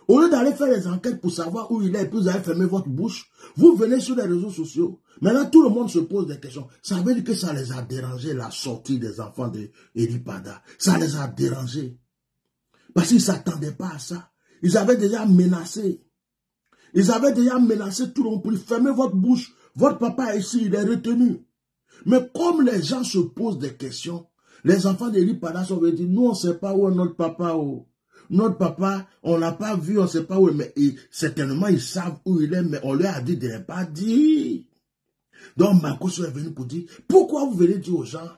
Au lieu d'aller faire les enquêtes pour savoir où il est et puis vous allez fermer votre bouche, vous venez sur les réseaux sociaux. Maintenant, tout le monde se pose des questions. Ça veut dire que ça les a dérangés, la sortie des enfants de Ely Pada. Ça les a dérangés. Parce qu'ils ne s'attendaient pas à ça. Ils avaient déjà menacé. Ils avaient déjà menacé tout le monde pour lui fermer votre bouche. Votre papa est ici, il est retenu. Mais comme les gens se posent des questions, les enfants d'Ely Pada sont venus dire, nous on ne sait pas où est notre papa. Oh. notre papa, on l'a pas vu, on ne sait pas où, mais certainement ils savent où il est, mais on leur a dit de ne pas dire. Donc Makoso est venu pour dire, pourquoi vous venez dire aux gens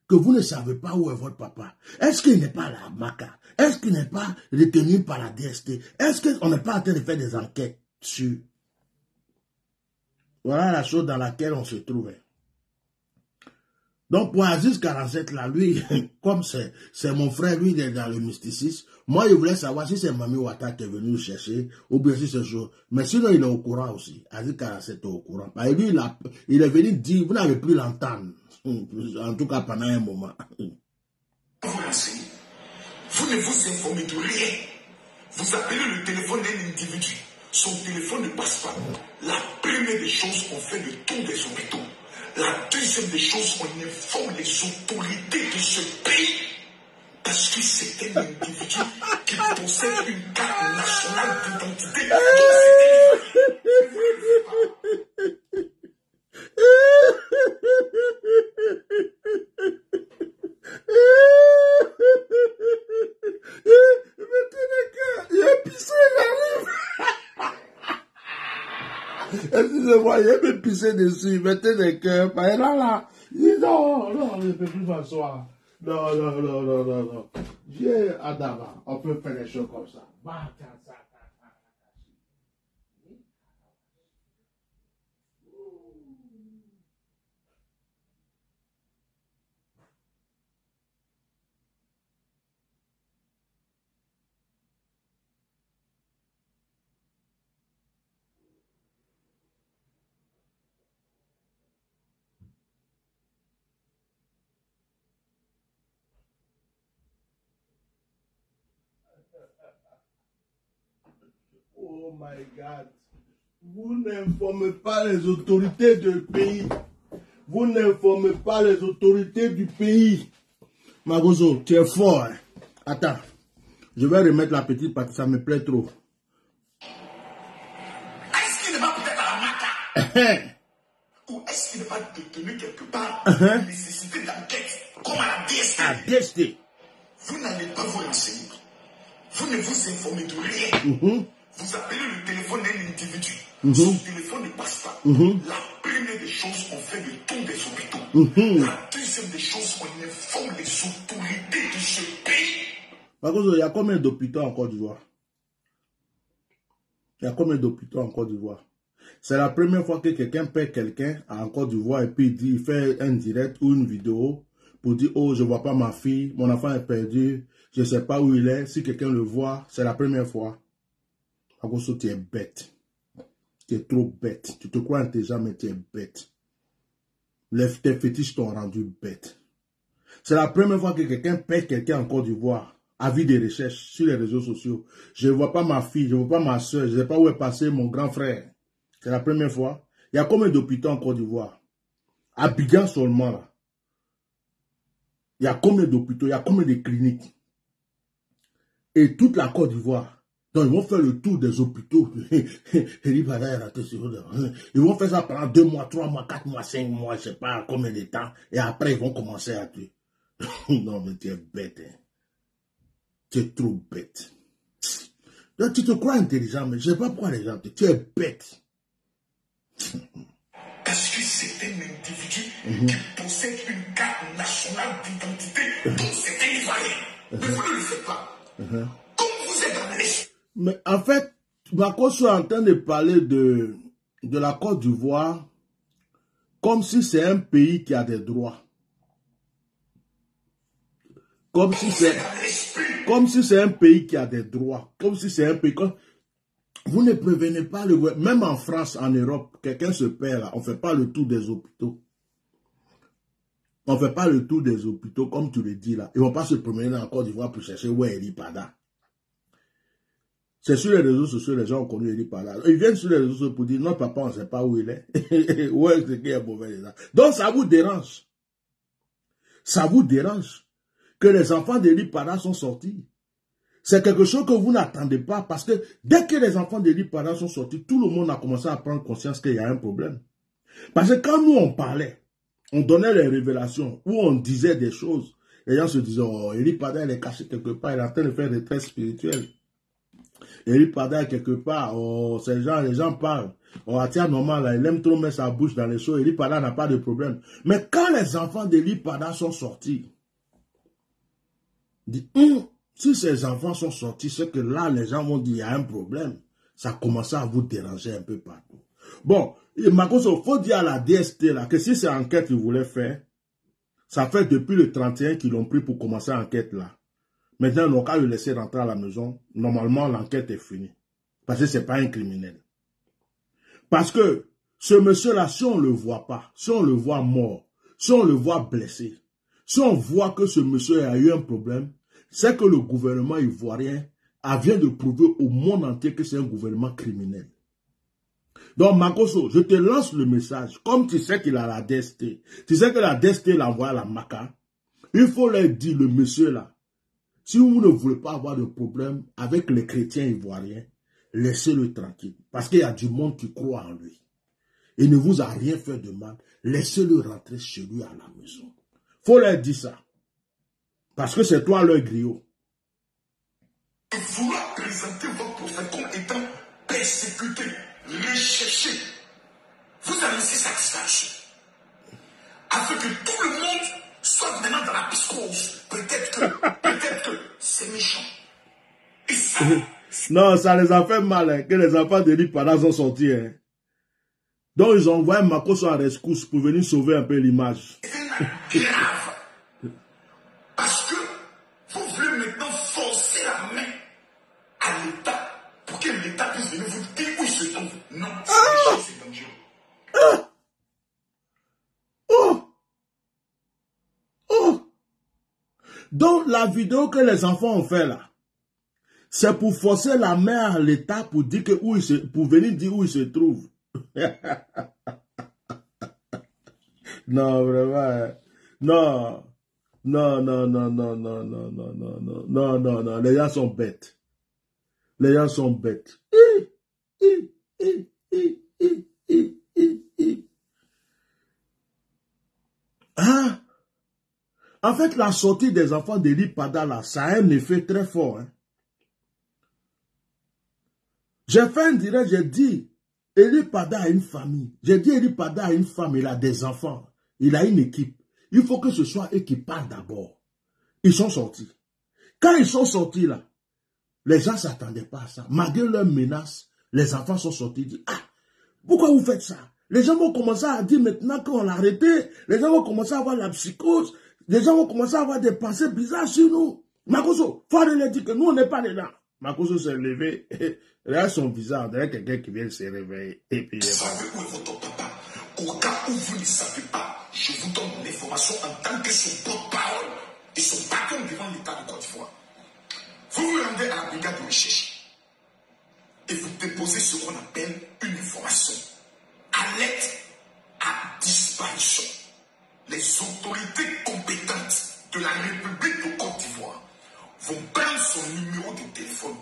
que vous ne savez pas où est votre papa? Est-ce qu'il n'est pas à la MACA? Est-ce qu'il n'est pas retenu par la DST? Est-ce qu'on n'est pas en train de faire des enquêtes sur... Voilà la chose dans laquelle on se trouvait. Donc pour Aziz 47 là, lui, comme c'est mon frère, lui il est dans le mysticisme, moi je voulais savoir si c'est Mami Ouattara qui est venu le chercher, ou bien si c'est chaud. Mais sinon il est au courant aussi. Aziz 47 est au courant. Et lui il est venu dire, vous n'avez plus l'entendre. En tout cas pendant un moment. Vous l'enseignez. Vous ne vous informez de rien. Vous appelez le téléphone d'un individu. Son téléphone ne passe pas. La première des choses, on fait le tour des hôpitaux. La deuxième des choses, on informe les autorités de ce pays. Parce que c'est un individu qui possède une carte nationale d'identité. Excusez-moi, il me pisser dessus, mettez des cœurs, là, là. Non, je ne peux plus m'asseoir. Non. J'ai Adama, on peut faire des choses comme ça. Oh my God. Vous n'informez pas les autorités du pays. Vous n'informez pas les autorités du pays. Magozo, tu es fort. Hein? Attends. Je vais remettre la petite partie, ça me plaît trop. Est-ce qu'il ne va peut-être à la MACA? Ou est-ce qu'il ne va détenir quelque part la nécessité d'enquête, comme à la DST? À DST. Vous n'allez pas vous renseigner. Vous ne vous informez de rien. Vous appelez le téléphone d'un individu. Son téléphone ne passe pas. La première des choses, on fait le tour des hôpitaux. La deuxième des choses, on informe les autorités de ce pays. Par contre, il y a combien d'hôpitaux en Côte d'Ivoire? Il y a combien d'hôpitaux en Côte d'Ivoire? C'est la première fois que quelqu'un paie quelqu'un en Côte d'Ivoire et puis il fait un direct ou une vidéo pour dire, oh, je ne vois pas ma fille, mon enfant est perdu, je ne sais pas où il est. Si quelqu'un le voit, c'est la première fois. Par contre, tu es bête. Tu es trop bête. Tu te crois intelligent, mais tu es bête. Tes fétiches t'ont rendu bête. C'est la première fois que quelqu'un paie quelqu'un en Côte d'Ivoire. Avis de recherche sur les réseaux sociaux. Je ne vois pas ma fille, je ne vois pas ma soeur, je ne sais pas où est passé mon grand frère. C'est la première fois. Il y a combien d'hôpitaux en Côte d'Ivoire? Abidjan seulement là. Il y a combien d'hôpitaux? Il y a combien de cliniques? Et toute la Côte d'Ivoire. Donc, ils vont faire le tour des hôpitaux. Ils vont faire ça pendant 2 mois, 3 mois, 4 mois, 5 mois, je ne sais pas combien de temps. Et après, ils vont commencer à tuer. Non, mais tu es bête. Hein. Tu es trop bête. Donc, tu te crois intelligent, mais je ne sais pas pourquoi les gens te... Tu es bête. Parce que c'est un individu qui possède une carte nationale d'identité. Donc, c'est un Ivoirien. Mais vous ne le faites pas. Comme vous êtes dans l'esprit. Mais en fait, Makoso est en train de parler de la Côte d'Ivoire comme si c'est un pays qui a des droits. Comme si c'est un pays qui a des droits. Comme si c'est un pays... Vous ne prévenez pas le gouvernement. Même en France, en Europe, quelqu'un se perd là. On ne fait pas le tour des hôpitaux. On ne fait pas le tour des hôpitaux, comme tu le dis là. Ils ne vont pas se promener dans la Côte d'Ivoire pour chercher où est Elipada. C'est sur les réseaux sociaux, les gens ont connu Elipada. Ils viennent sur les réseaux sociaux pour dire, non, papa, on ne sait pas où il est. Où est-ce qu'il est mauvais là. Donc, ça vous dérange. Ça vous dérange que les enfants d'Elipada sont sortis. C'est quelque chose que vous n'attendez pas parce que dès que les enfants d'Elipada sont sortis, tout le monde a commencé à prendre conscience qu'il y a un problème. Parce que quand nous on parlait, on donnait les révélations, où on disait des choses, Les gens se disent, oh, Eli Pada, il est caché quelque part, il est en train de faire des retraite spirituelle. Eli Pada, quelque part, oh, les gens parlent. Oh, tiens, normal, là, il aime trop mettre sa bouche dans les choses. Eli Pada n'a pas de problème. Mais quand les enfants d'Eli Pada sont sortis, dit, si ces enfants sont sortis, c'est que là, les gens vont dire, il y a un problème. Ça a commencé à vous déranger un peu partout. Bon, Makoso, il faut dire à la DST là, que si c'est enquête qu'ils voulaient faire, ça fait depuis le 31 qu'ils l'ont pris pour commencer l'enquête là. Maintenant, ils n'ont qu'à le laisser rentrer à la maison. Normalement, l'enquête est finie. Parce que ce n'est pas un criminel. Parce que ce monsieur-là, si on ne le voit pas, si on le voit mort, si on le voit blessé, si on voit que ce monsieur a eu un problème, c'est que le gouvernement ivoirien vient de prouver au monde entier que c'est un gouvernement criminel. Donc, Makoso, je te lance le message. Comme tu sais qu'il a la DST, tu sais que la DST l'envoie à la Maca, il faut leur dire, le monsieur là, si vous ne voulez pas avoir de problème avec les chrétiens ivoiriens, laissez-le tranquille. Parce qu'il y a du monde qui croit en lui. Il ne vous a rien fait de mal. Laissez-le rentrer chez lui à la maison. Il faut leur dire ça. Parce que c'est toi leur griot. Vouloir présenter votre prophète comme étant persécuté, recherché, vous annoncez satisfaction. Afin que tout le monde soit maintenant dans la psychose. Peut-être que c'est méchant. Et ça, non, ça les a fait mal, hein, que les enfants d'Eli Pada sont sortis. Hein. Donc ils ont envoyé Makoso en rescousse pour venir sauver un peu l'image. c'est grave. Parce que vous voulez maintenant forcer la main à l'État pour que l'État puisse venir vous dire où il se trouve. Non, c'est méchant, c'est dangereux. Donc la vidéo que les enfants ont fait là, c'est pour forcer la main à l'État pour dire que pour venir dire où il se trouve. Non, vraiment. Non. Non. Les gens sont bêtes. Les gens sont bêtes. Hein? En fait, la sortie des enfants d'Eli Pada là, ça a un effet très fort. Hein? J'ai fait un direct, j'ai dit, Eli Pada a une famille. J'ai dit, Eli Pada a une femme, il a des enfants. Il a une équipe. Il faut que ce soit eux qui parlent d'abord. Ils sont sortis. Quand ils sont sortis là, les gens ne s'attendaient pas à ça. Malgré leurs menaces, les enfants sont sortis et disent, ah, pourquoi vous faites ça? Les gens vont commencer à dire maintenant qu'on l'a arrêté. Les gens vont commencer à avoir la psychose. Les gens vont commencer à avoir des pensées bizarres sur nous. Makoso, il faut leur dire que nous, on n'est pas dedans. Makoso s'est levé. Regarde son visage, on dirait quelqu'un qui vient de se réveiller. Et puis, vous savez où est votre papa? Au cas où vous ne savez pas, je vous donne l'information en tant que son porte-parole et son patron devant l'État de Côte d'Ivoire. Vous vous rendez à la brigade de recherche et vous déposez ce qu'on appelle une information. Alerte à disparition. Les autorités compétentes de la République de Côte d'Ivoire vont prendre son numéro de téléphone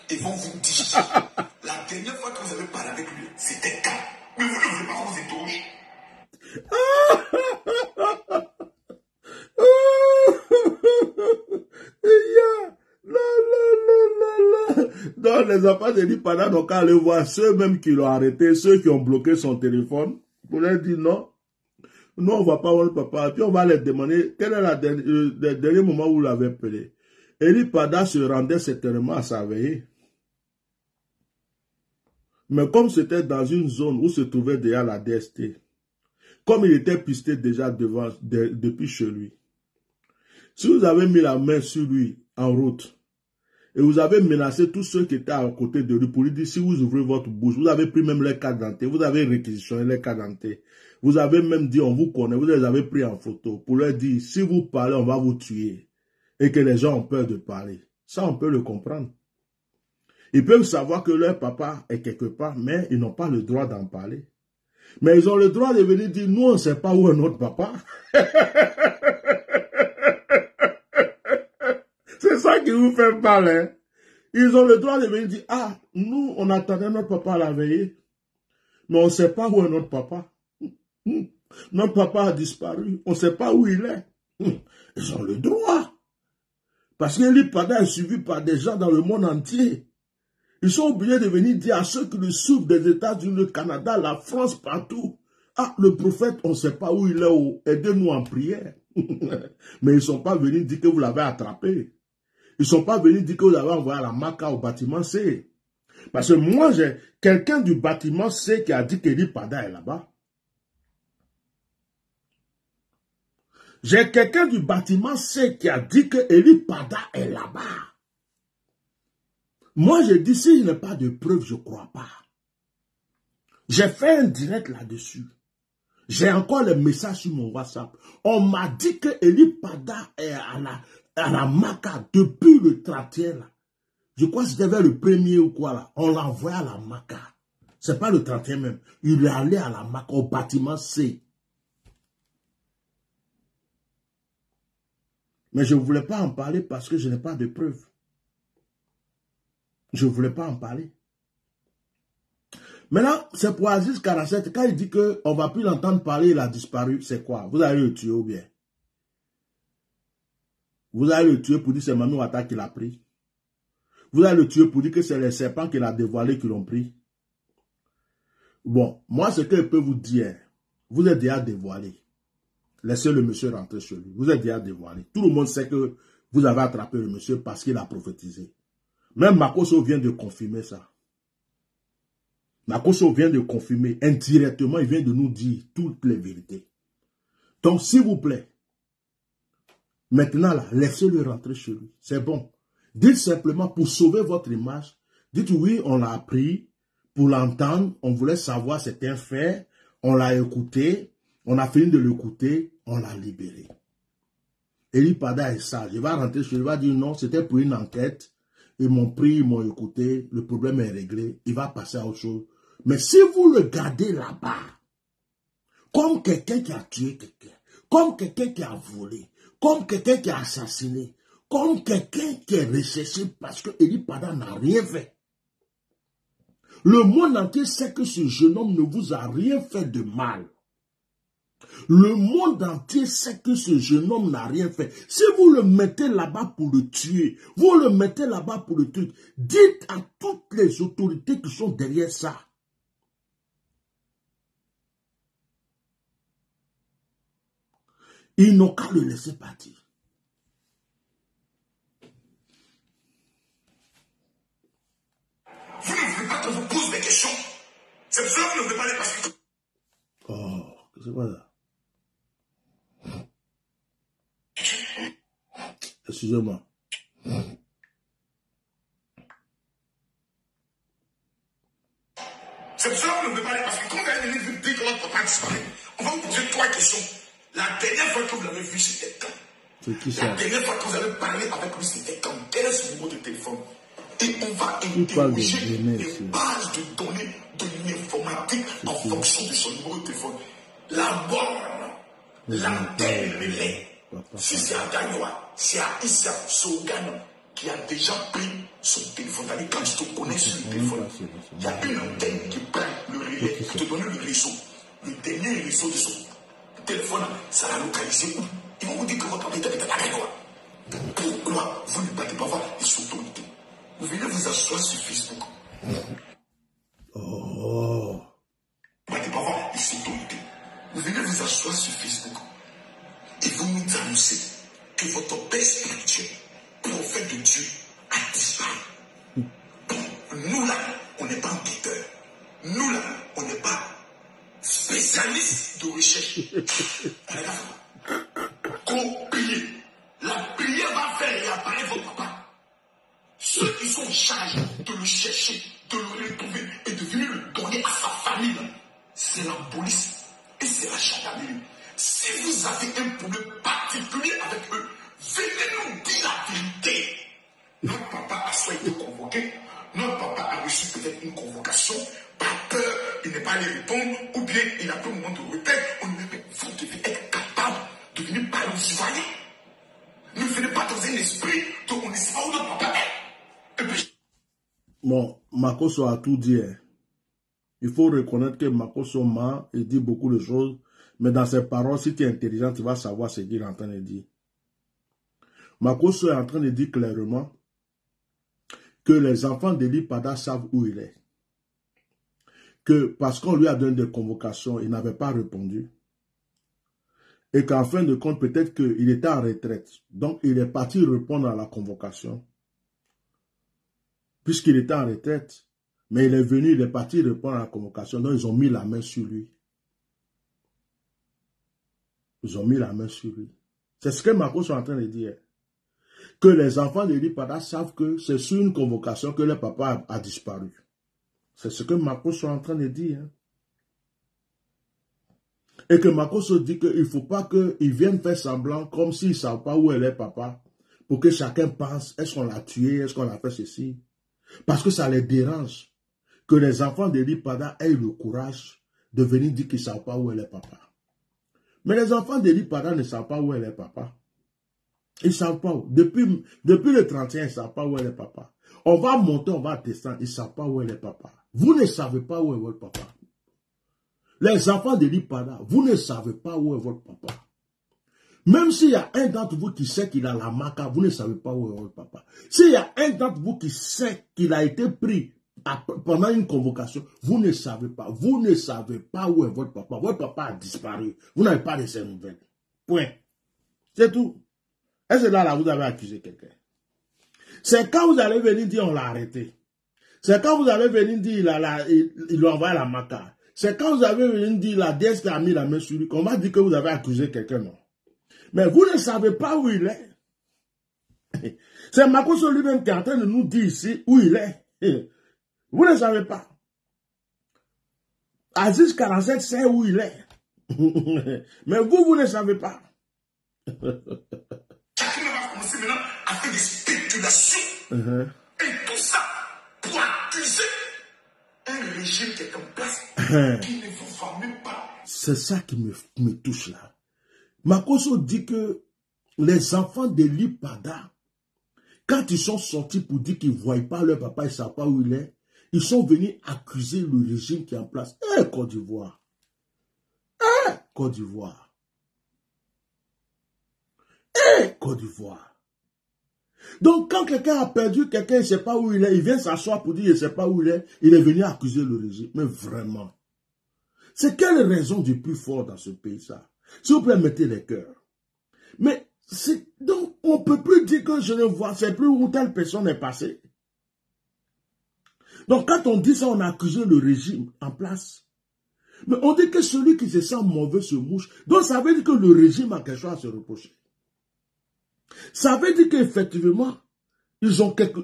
et vont vous dire la dernière fois que vous avez parlé avec lui, c'était quand? Mais vous ne voulez pas qu'on vous interroge? Donc les enfants d'Eli Pada n'ont qu'à aller voir ceux-mêmes qui l'ont arrêté, ceux qui ont bloqué son téléphone, pour leur dire non. Nous, on ne va pas voir le papa. Puis on va leur demander quel est le dernier moment où vous l'avez appelé. Eli Pada se rendait certainement à sa veillée. Mais comme c'était dans une zone où se trouvait déjà la DST, comme il était pisté déjà depuis chez lui, si vous avez mis la main sur lui en route, et vous avez menacé tous ceux qui étaient à côté de lui pour lui dire si vous ouvrez votre bouche, vous avez pris même les cartes d'identité, vous avez réquisitionné les cartes d'identité, vous avez même dit on vous connaît, vous les avez pris en photo pour leur dire si vous parlez on va vous tuer et que les gens ont peur de parler. Ça on peut le comprendre. Ils peuvent savoir que leur papa est quelque part, mais ils n'ont pas le droit d'en parler. Mais ils ont le droit de venir dire nous on ne sait pas où est notre papa. C'est ça qui vous fait mal, hein. Ils ont le droit de venir dire, ah, nous, on attendait notre papa à la veillée, mais on ne sait pas où est notre papa. Notre papa a disparu, on ne sait pas où il est. Ils ont le droit. Parce qu'Eli Pada est suivi par des gens dans le monde entier. Ils sont obligés de venir dire à ceux qui le suivent des États-Unis, le Canada, la France, partout. Ah, le prophète, on ne sait pas où il est, aidez-nous en prière. Mais ils ne sont pas venus dire que vous l'avez attrapé. Ils ne sont pas venus dire que vous l'avez envoyé à la Maca au bâtiment C. Parce que moi, j'ai quelqu'un du bâtiment C qui a dit qu'Eli Pada est là-bas. J'ai quelqu'un du bâtiment C qui a dit que Eli Pada est là-bas. Moi, je dis, si je n'ai pas de preuves, je ne crois pas. J'ai fait un direct là-dessus. J'ai encore les messages sur mon WhatsApp. On m'a dit que Eli Pada est à la Maca depuis le 31. Là. Je crois que c'était vers le 1er ou quoi là. On l'a envoyé à la Maca. C'est pas le 31 même. Il est allé à la Maca, au bâtiment C. Mais je ne voulais pas en parler parce que je n'ai pas de preuves. Je ne voulais pas en parler. Maintenant, c'est pour Aziz Karacet. Quand il dit qu'on ne va plus l'entendre parler, il a disparu, c'est quoi? Vous allez le tuer ou bien? Vous allez le tuer pour dire que c'est Manu Ouattara qui l'a pris. Vous allez le tuer pour dire que c'est les serpents qu'il a dévoilés qui l'ont pris. Bon, moi, ce que je peux vous dire, vous êtes déjà dévoilé. Laissez le monsieur rentrer chez lui. Vous êtes déjà dévoilé. Tout le monde sait que vous avez attrapé le monsieur parce qu'il a prophétisé. Même Makosso vient de confirmer ça. Makosso vient de confirmer. Indirectement, il vient de nous dire toutes les vérités. Donc, s'il vous plaît, maintenant, là, laissez-le rentrer chez lui. C'est bon. Dites simplement, pour sauver votre image, dites oui, on l'a appris. Pour l'entendre, on voulait savoir c'était un fait. On l'a écouté. On a fini de l'écouter. On l'a libéré. Eli Pada est sage. Il va rentrer chez lui. Il va dire non, c'était pour une enquête. Ils m'ont pris, ils m'ont écouté. Le problème est réglé. Il va passer à autre chose. Mais si vous le gardez là-bas, comme quelqu'un qui a tué quelqu'un, comme quelqu'un qui a volé, comme quelqu'un qui a assassiné, comme quelqu'un qui est recherché parce que Eli Pada n'a rien fait. Le monde entier sait que ce jeune homme ne vous a rien fait de mal. Le monde entier sait que ce jeune homme n'a rien fait. Si vous le mettez là-bas pour le tuer, vous le mettez là-bas pour le tuer, dites à toutes les autorités qui sont derrière ça. Ils n'ont qu'à le laisser partir. Vous ne voulez pas qu'on vous pose des questions. C'est pour ça que vous ne voulez pas les passer. Oh, c'est quoi ça? Excusez-moi. C'est pour ça que vous ne voulez pas les passer. Quand vous allez venir vous dire que votre papa a disparu, on va vous poser 3 questions. La dernière fois que vous l'avez vu, c'était quand? C'est qui ça? La dernière fois que vous avez parlé avec lui, c'était quand? Quel est son numéro de téléphone? Et on va Il parle de interroger données, les bases de données de l'informatique en fonction de son numéro de téléphone. La borne, l'antenne, le relais. Si c'est à Gagnoa, c'est à Issa Sogano qui a déjà pris son téléphone. Quand tu te connais sur le téléphone, il y a une antenne qui prend le relais, qui te donne le réseau. Le dernier réseau de son téléphone, ça l'a localisé où? Ils vont vous dire que votre papa était à Gagnoa. Pourquoi vous ne battez pas voir les autorités? Vous venez vous asseoir sur Facebook. Oh. Vous ne battez pas voir les autorités. Vous venez vous asseoir sur Facebook. Et vous nous annoncez que votre père spirituel, prophète de Dieu, a disparu. Bon, nous là, on n'est pas enquêteurs. Nous là, on n'est pas spécialistes de recherche. On est là. Qu'on prie. La prière va faire réapparaître votre papa. Ceux qui sont en charge de le chercher, de le retrouver et de venir le donner à sa famille, c'est la police et c'est la gendarmerie. Si vous avez un problème particulier avec eux, venez nous dire la vérité. Notre papa a soit été convoqué, notre papa a reçu peut-être une convocation, par peur, il n'est pas allé répondre, ou bien il a pris un moment de repère. Vous devez être capable de venir parler aux citoyens. Ne venez pas dans un esprit de on ne sait pas où notre papa est. Et puis... Bon, Makosso a tout dit. Il faut reconnaître que Makosso ment et dit beaucoup de choses. Mais dans ses paroles, si tu es intelligent, tu vas savoir ce qu'il est en train de dire. Makoso est en train de dire clairement que les enfants d'Eli Pada savent où il est. Que parce qu'on lui a donné des convocations, il n'avait pas répondu. Et qu'en fin de compte, peut-être qu'il était en retraite. Donc, il est parti répondre à la convocation. Puisqu'il était en retraite. Mais il est venu, il est parti répondre à la convocation. Donc, ils ont mis la main sur lui. Ils ont mis la main sur lui. C'est ce que Makoso est en train de dire. Que les enfants d'Eli Pada savent que c'est sur une convocation que le papa a disparu. C'est ce que Makoso est en train de dire. Hein. Et que Makoso dit qu'il ne faut pas qu'ils viennent faire semblant comme s'ils ne savent pas où est le papa. Pour que chacun pense, est-ce qu'on l'a tué, est-ce qu'on a fait ceci. Parce que ça les dérange. Que les enfants d'Eli Pada aient le courage de venir dire qu'ils ne savent pas où est le papa. Mais les enfants d'Eli Pada ne savent pas où est le papa. Ils ne savent pas où. Depuis le 31, ils ne savent pas où est le papa. On va monter, on va descendre, ils ne savent pas où est le papa. Vous ne savez pas où est votre papa. Les enfants d'Eli Pada, vous ne savez pas où est votre papa. Même s'il y a un d'entre vous qui sait qu'il a la maca, vous ne savez pas où est votre papa. S'il y a un d'entre vous qui sait qu'il a été pris pendant une convocation, vous ne savez pas. Vous ne savez pas où est votre papa. Votre papa a disparu. Vous n'avez pas de ses nouvelles. Point. C'est tout. Est-ce que là, vous avez accusé quelqu'un? C'est quand vous allez venir dire on l'a arrêté. C'est quand vous allez venir dire il lui a envoyé la maca. C'est quand vous avez venir dire la DST a mis la main sur lui qu'on va dire que vous avez accusé quelqu'un, non. Mais vous ne savez pas où il est. C'est Makoso lui-même qui est en train de nous dire ici où il est. Vous ne savez pas. Aziz 47 sait où il est. Mais vous ne savez pas. Chacun va commencer maintenant à faire des spéculations. Et tout ça pour accuser un régime qui est en place qui ne vous va même pas. C'est ça qui me touche là. Makoso dit que les enfants d'Eli Pada, quand ils sont sortis pour dire qu'ils ne voient pas leur papa, ils ne savent pas où il est, ils sont venus accuser le régime qui est en place. Côte d'Ivoire. Côte d'Ivoire. Côte d'Ivoire. Donc, quand quelqu'un a perdu quelqu'un, il ne sait pas où il est, il vient s'asseoir pour dire qu'il ne sait pas où il est venu accuser le régime. Mais vraiment, c'est quelle raison du plus fort dans ce pays, ça? S'il vous plaît, mettez les cœurs. Mais, donc, on ne peut plus dire que je ne vois, c'est plus où telle personne est passée. Donc, quand on dit ça, on a accusé le régime en place. Mais on dit que celui qui se sent mauvais se mouche. Donc, ça veut dire que le régime a quelque chose à se reprocher. Ça veut dire qu'effectivement, ils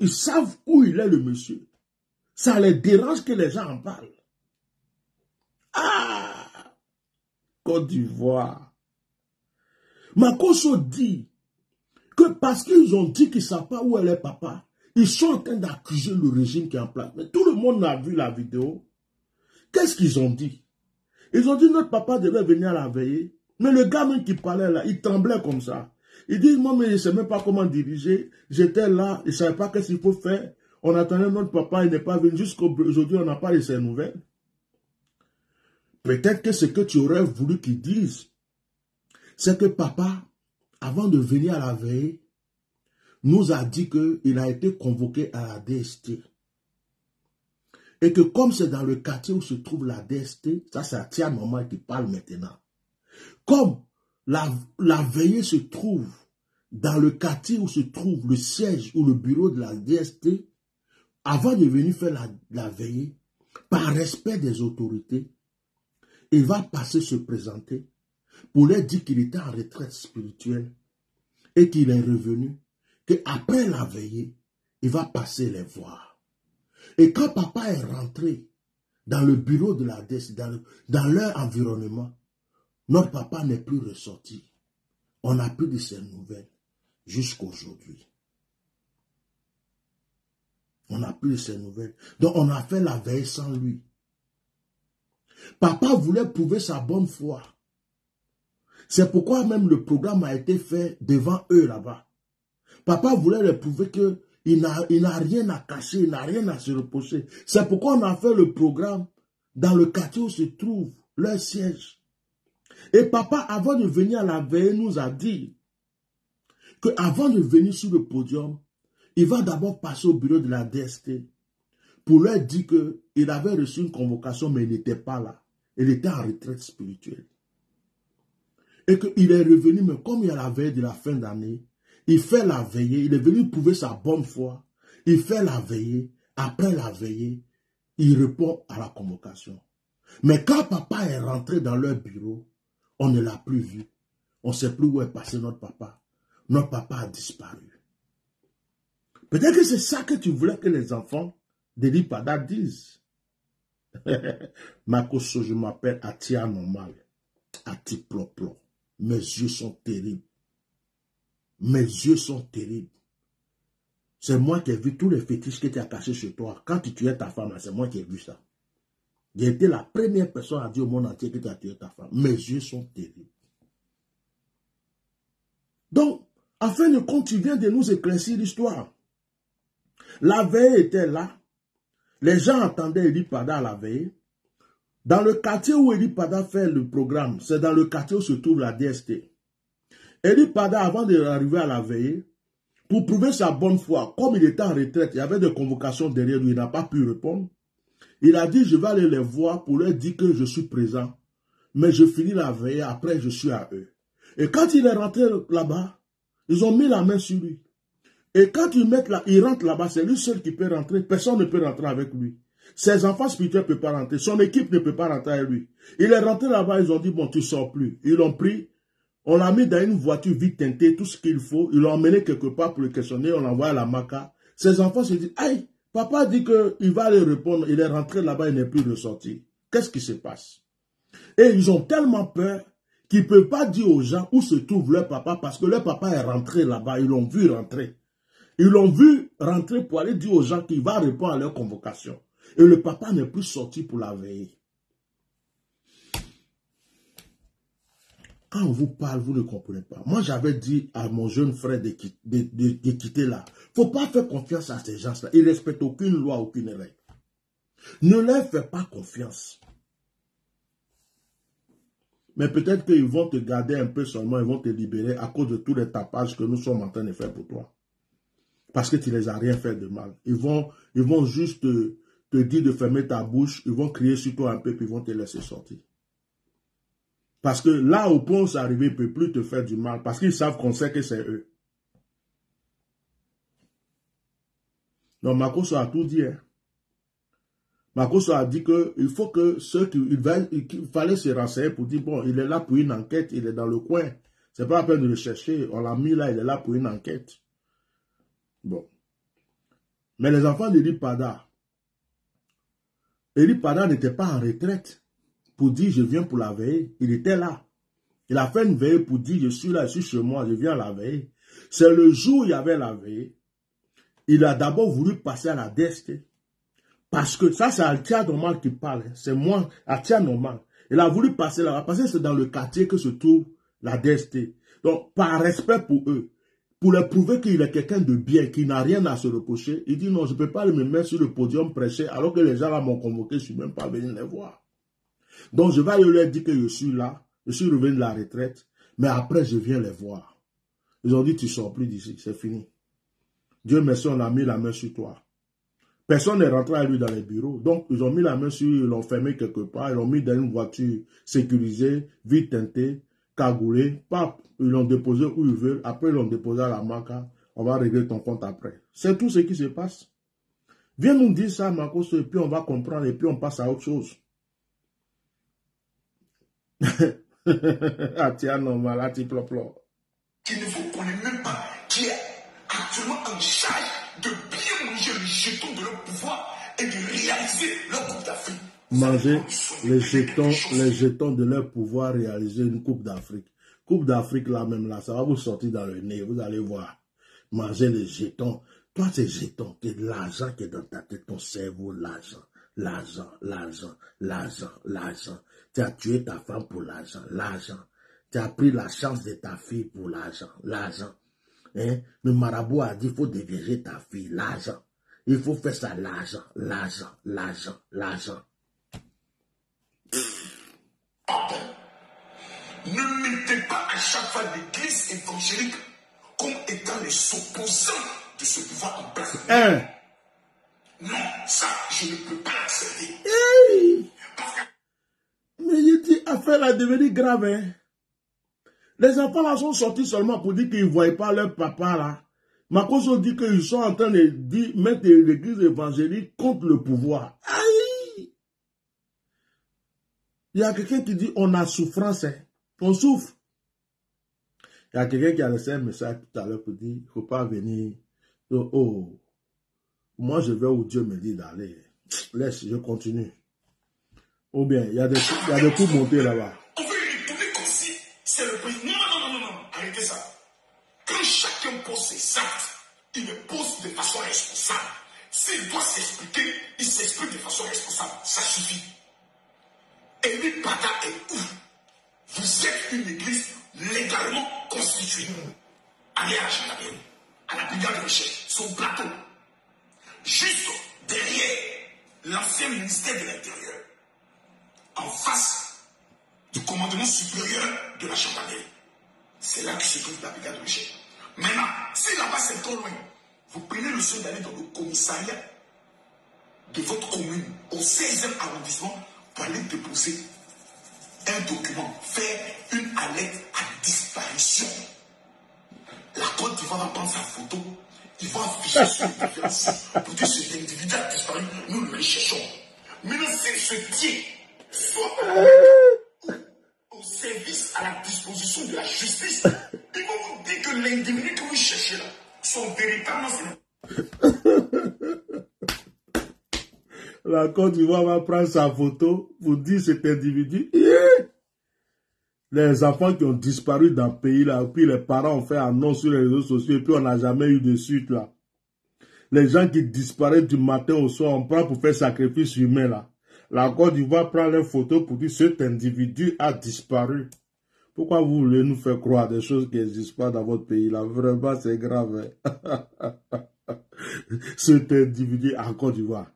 savent où il est le monsieur. Ça les dérange que les gens en parlent. Côte d'Ivoire. Makoso dit que parce qu'ils ont dit qu'ils ne savent pas où est le papa, ils sont en train d'accuser le régime qui est en place. Mais tout le monde a vu la vidéo. Qu'est-ce qu'ils ont dit? Ils ont dit notre papa devait venir à la veillée. Mais le gars même qui parlait là, il tremblait comme ça. Il dit, moi, mais je ne sais même pas comment diriger. J'étais là, je ne savais pas qu'est-ce qu'il faut faire. On attendait notre papa, il n'est pas venu. Jusqu'aujourd'hui, on n'a pas de ses nouvelles. Peut-être que ce que tu aurais voulu qu'ils disent, c'est que papa, avant de venir à la veille, nous a dit qu'il a été convoqué à la DST. Et que comme c'est dans le quartier où se trouve la DST, ça c'est Tia Maman qui parle maintenant. Comme la veillée se trouve dans le quartier où se trouve le siège ou le bureau de la DST, avant de venir faire la veillée, par respect des autorités, il va passer se présenter pour leur dire qu'il était en retraite spirituelle et qu'il est revenu, qu'après la veillée, il va passer les voir. Et quand papa est rentré dans le bureau de la DST, dans leur environnement, notre papa n'est plus ressorti. On n'a plus de ses nouvelles jusqu'aujourd'hui. On n'a plus de ses nouvelles. Donc on a fait la veille sans lui. Papa voulait prouver sa bonne foi. C'est pourquoi même le programme a été fait devant eux là-bas. Papa voulait leur prouver qu'il n'a rien à cacher, il n'a rien à se reprocher. C'est pourquoi on a fait le programme dans le quartier où se trouve leur siège. Et papa, avant de venir à la veille, nous a dit qu'avant de venir sur le podium, il va d'abord passer au bureau de la DST pour leur dire qu'il avait reçu une convocation, mais il n'était pas là. Il était en retraite spirituelle. Et qu'il est revenu, mais comme il y a la veille de la fin d'année, il fait la veillée, il est venu prouver sa bonne foi. Il fait la veillée, après la veillée, il répond à la convocation. Mais quand papa est rentré dans leur bureau, on ne l'a plus vu. On ne sait plus où est passé notre papa. Notre papa a disparu. Peut-être que c'est ça que tu voulais que les enfants d'Eli Pada disent. Makoso, je m'appelle Atia Normal. Ati Ploplo. Mes yeux sont terribles. Mes yeux sont terribles. C'est moi qui ai vu tous les fétiches que tu as cachés chez toi. Quand tu tuais ta femme, c'est moi qui ai vu ça. J'ai été la première personne à dire au monde entier que tu as tué ta femme. Mes yeux sont terribles. Donc, en fin de compte, tu viens de nous éclaircir l'histoire. La veille était là. Les gens attendaient Eli Pada à la veille. Dans le quartier où Eli Pada fait le programme, c'est dans le quartier où se trouve la DST. Eli Pada, avant d'arriver à la veille, pour prouver sa bonne foi, comme il était en retraite, il y avait des convocations derrière lui, il n'a pas pu répondre. Il a dit, je vais aller les voir pour leur dire que je suis présent. Mais je finis la veille, après je suis à eux. Et quand il est rentré là-bas, ils ont mis la main sur lui. Et quand il rentre là-bas, c'est lui seul qui peut rentrer. Personne ne peut rentrer avec lui. Ses enfants spirituels ne peuvent pas rentrer. Son équipe ne peut pas rentrer avec lui. Il est rentré là-bas, ils ont dit, bon, tu ne sors plus. Ils l'ont pris. On l'a mis dans une voiture vite teintée, tout ce qu'il faut. Ils l'ont emmené quelque part pour le questionner. On l'a envoyé à la Maca. Ses enfants se disent, aïe, papa dit qu'il va aller répondre. Il est rentré là-bas, il n'est plus ressorti. Qu'est-ce qui se passe? Et ils ont tellement peur qu'ils ne peuvent pas dire aux gens où se trouve leur papa parce que leur papa est rentré là-bas. Ils l'ont vu rentrer. Ils l'ont vu rentrer pour aller dire aux gens qu'il va répondre à leur convocation. Et le papa n'est plus sorti pour la veiller. Quand on vous parle, vous ne comprenez pas. Moi, j'avais dit à mon jeune frère de quitter là. Il ne faut pas faire confiance à ces gens-là. Ils ne respectent aucune loi, aucune règle. Ne leur fais pas confiance. Mais peut-être qu'ils vont te garder un peu seulement, ils vont te libérer à cause de tous les tapages que nous sommes en train de faire pour toi. Parce que tu ne les as rien fait de mal. Ils vont juste te dire de fermer ta bouche, ils vont crier sur toi un peu, puis ils vont te laisser sortir. Parce que là où point c'est arrivé, ils ne peuvent plus te faire du mal, parce qu'ils savent qu'on sait que c'est eux. Donc Makoso a tout dit. Hein. Makoso a dit qu'il faut que ceux qu'il fallait se renseigner pour dire, bon, il est là pour une enquête, il est dans le coin. C'est pas la peine de le chercher, on l'a mis là, il est là pour une enquête. Bon. Mais les enfants d'Eli Pada n'était pas en retraite pour dire je viens pour la veille. Il était là. Il a fait une veille pour dire je suis là, je suis chez moi, je viens à la veille. C'est le jour où il y avait la veille. Il a d'abord voulu passer à la DST. Parce que ça, c'est Atia Normal qui parle. C'est moi, Atia Normal. Il a voulu passer là-bas. Parce que c'est dans le quartier que se trouve la DST. Donc, par respect pour eux, pour leur prouver qu'il est quelqu'un de bien, qui n'a rien à se reprocher, il dit non, je ne peux pas me mettre sur le podium prêcher, alors que les gens là m'ont convoqué, je ne suis même pas venu les voir. Donc je vais leur dire que je suis là, je suis revenu de la retraite, mais après je viens les voir. Ils ont dit tu ne sors plus d'ici, c'est fini. Dieu merci, on a mis la main sur toi. Personne n'est rentré à lui dans les bureaux, donc ils ont mis la main sur lui, ils l'ont fermé quelque part, ils l'ont mis dans une voiture sécurisée, vite teintée, cagoulé, pap, ils l'ont déposé où ils veulent, après ils l'ont déposé à la Maca, on va régler ton compte après. C'est tout ce qui se passe. Viens nous dire ça, Makoso, et puis on va comprendre, et puis on passe à autre chose. Ah tiens, normal, là tu plop-plop. Qui ne vous connaît même pas, qui est actuellement en charge de bien manger les jetons de leur pouvoir et de réaliser leur Coupe d'Afrique. Manger les jetons de leur pouvoir, réaliser une Coupe d'Afrique. Coupe d'Afrique là même là, ça va vous sortir dans le nez, vous allez voir. Manger les jetons. Toi, ces jetons, c'est l'argent qui est dans ta tête, ton cerveau, l'argent. L'argent, l'argent, l'argent, l'argent. Tu as tué ta femme pour l'argent, l'argent. Tu as pris la chance de ta fille pour l'argent, l'argent. Hein? Le marabout a dit, il faut dévierger ta fille, l'argent. Il faut faire ça, l'argent, l'argent, l'argent, l'argent. Ne mettez pas à chaque fois l'église évangélique comme étant les opposants de ce pouvoir en place. Non, ça, je ne peux pas l'accepter. Mais il dit, affaire a devenu grave. Hein? Les enfants là sont sortis seulement pour dire qu'ils ne voyaient pas leur papa là. Makoso dit qu'ils sont en train de mettre l'église évangélique contre le pouvoir. Aïe! Il y a quelqu'un qui dit, on a souffrance. Hein? On souffre. Il y a quelqu'un qui a laissé un message tout à l'heure pour dire, il ne faut pas venir. Oh, moi je vais où Dieu me dit d'aller. Laisse, je continue. Ou bien, il y a des coups montés là-bas. On veut retourner comme si c'est le président. Non. Arrêtez ça. Quand chacun pose ses actes, il les pose de façon responsable. S'il doit s'expliquer, il s'explique de façon responsable. Ça suffit. Eli Pada est où? Vous êtes une église légalement constituée. Allez à la gendarmerie, à la brigade de recherche, son plateau. Juste derrière l'ancien ministère de l'Intérieur. En face du commandement supérieur de la gendarmerie. C'est là que se trouve la brigade de recherche. Maintenant, si là-bas c'est trop loin, vous prenez le soin d'aller dans le commissariat de votre commune, au 16e arrondissement, pour aller déposer un document, faire une alerte à disparition. La Côte d'Ivoire va prendre sa photo, ils vont afficher sur le différence pour que cet individu a disparu, nous le recherchons. Maintenant, s'il se tient soit au service, à la disposition de la justice, ils vont vous dire que l'individu que vous cherchez là, sont véritablement... La Côte d'Ivoire va prendre sa photo pour dire cet individu. Les enfants qui ont disparu dans le pays là, puis les parents ont fait annonce sur les réseaux sociaux, et puis on n'a jamais eu de suite là. Les gens qui disparaissent du matin au soir, on prend pour faire sacrifice humain là. La Côte d'Ivoire prend les photos pour dire que cet individu a disparu. Pourquoi vous voulez nous faire croire des choses qui n'existent pas dans votre pays là? Vraiment, c'est grave. Hein? Cet individu en Côte d'Ivoire.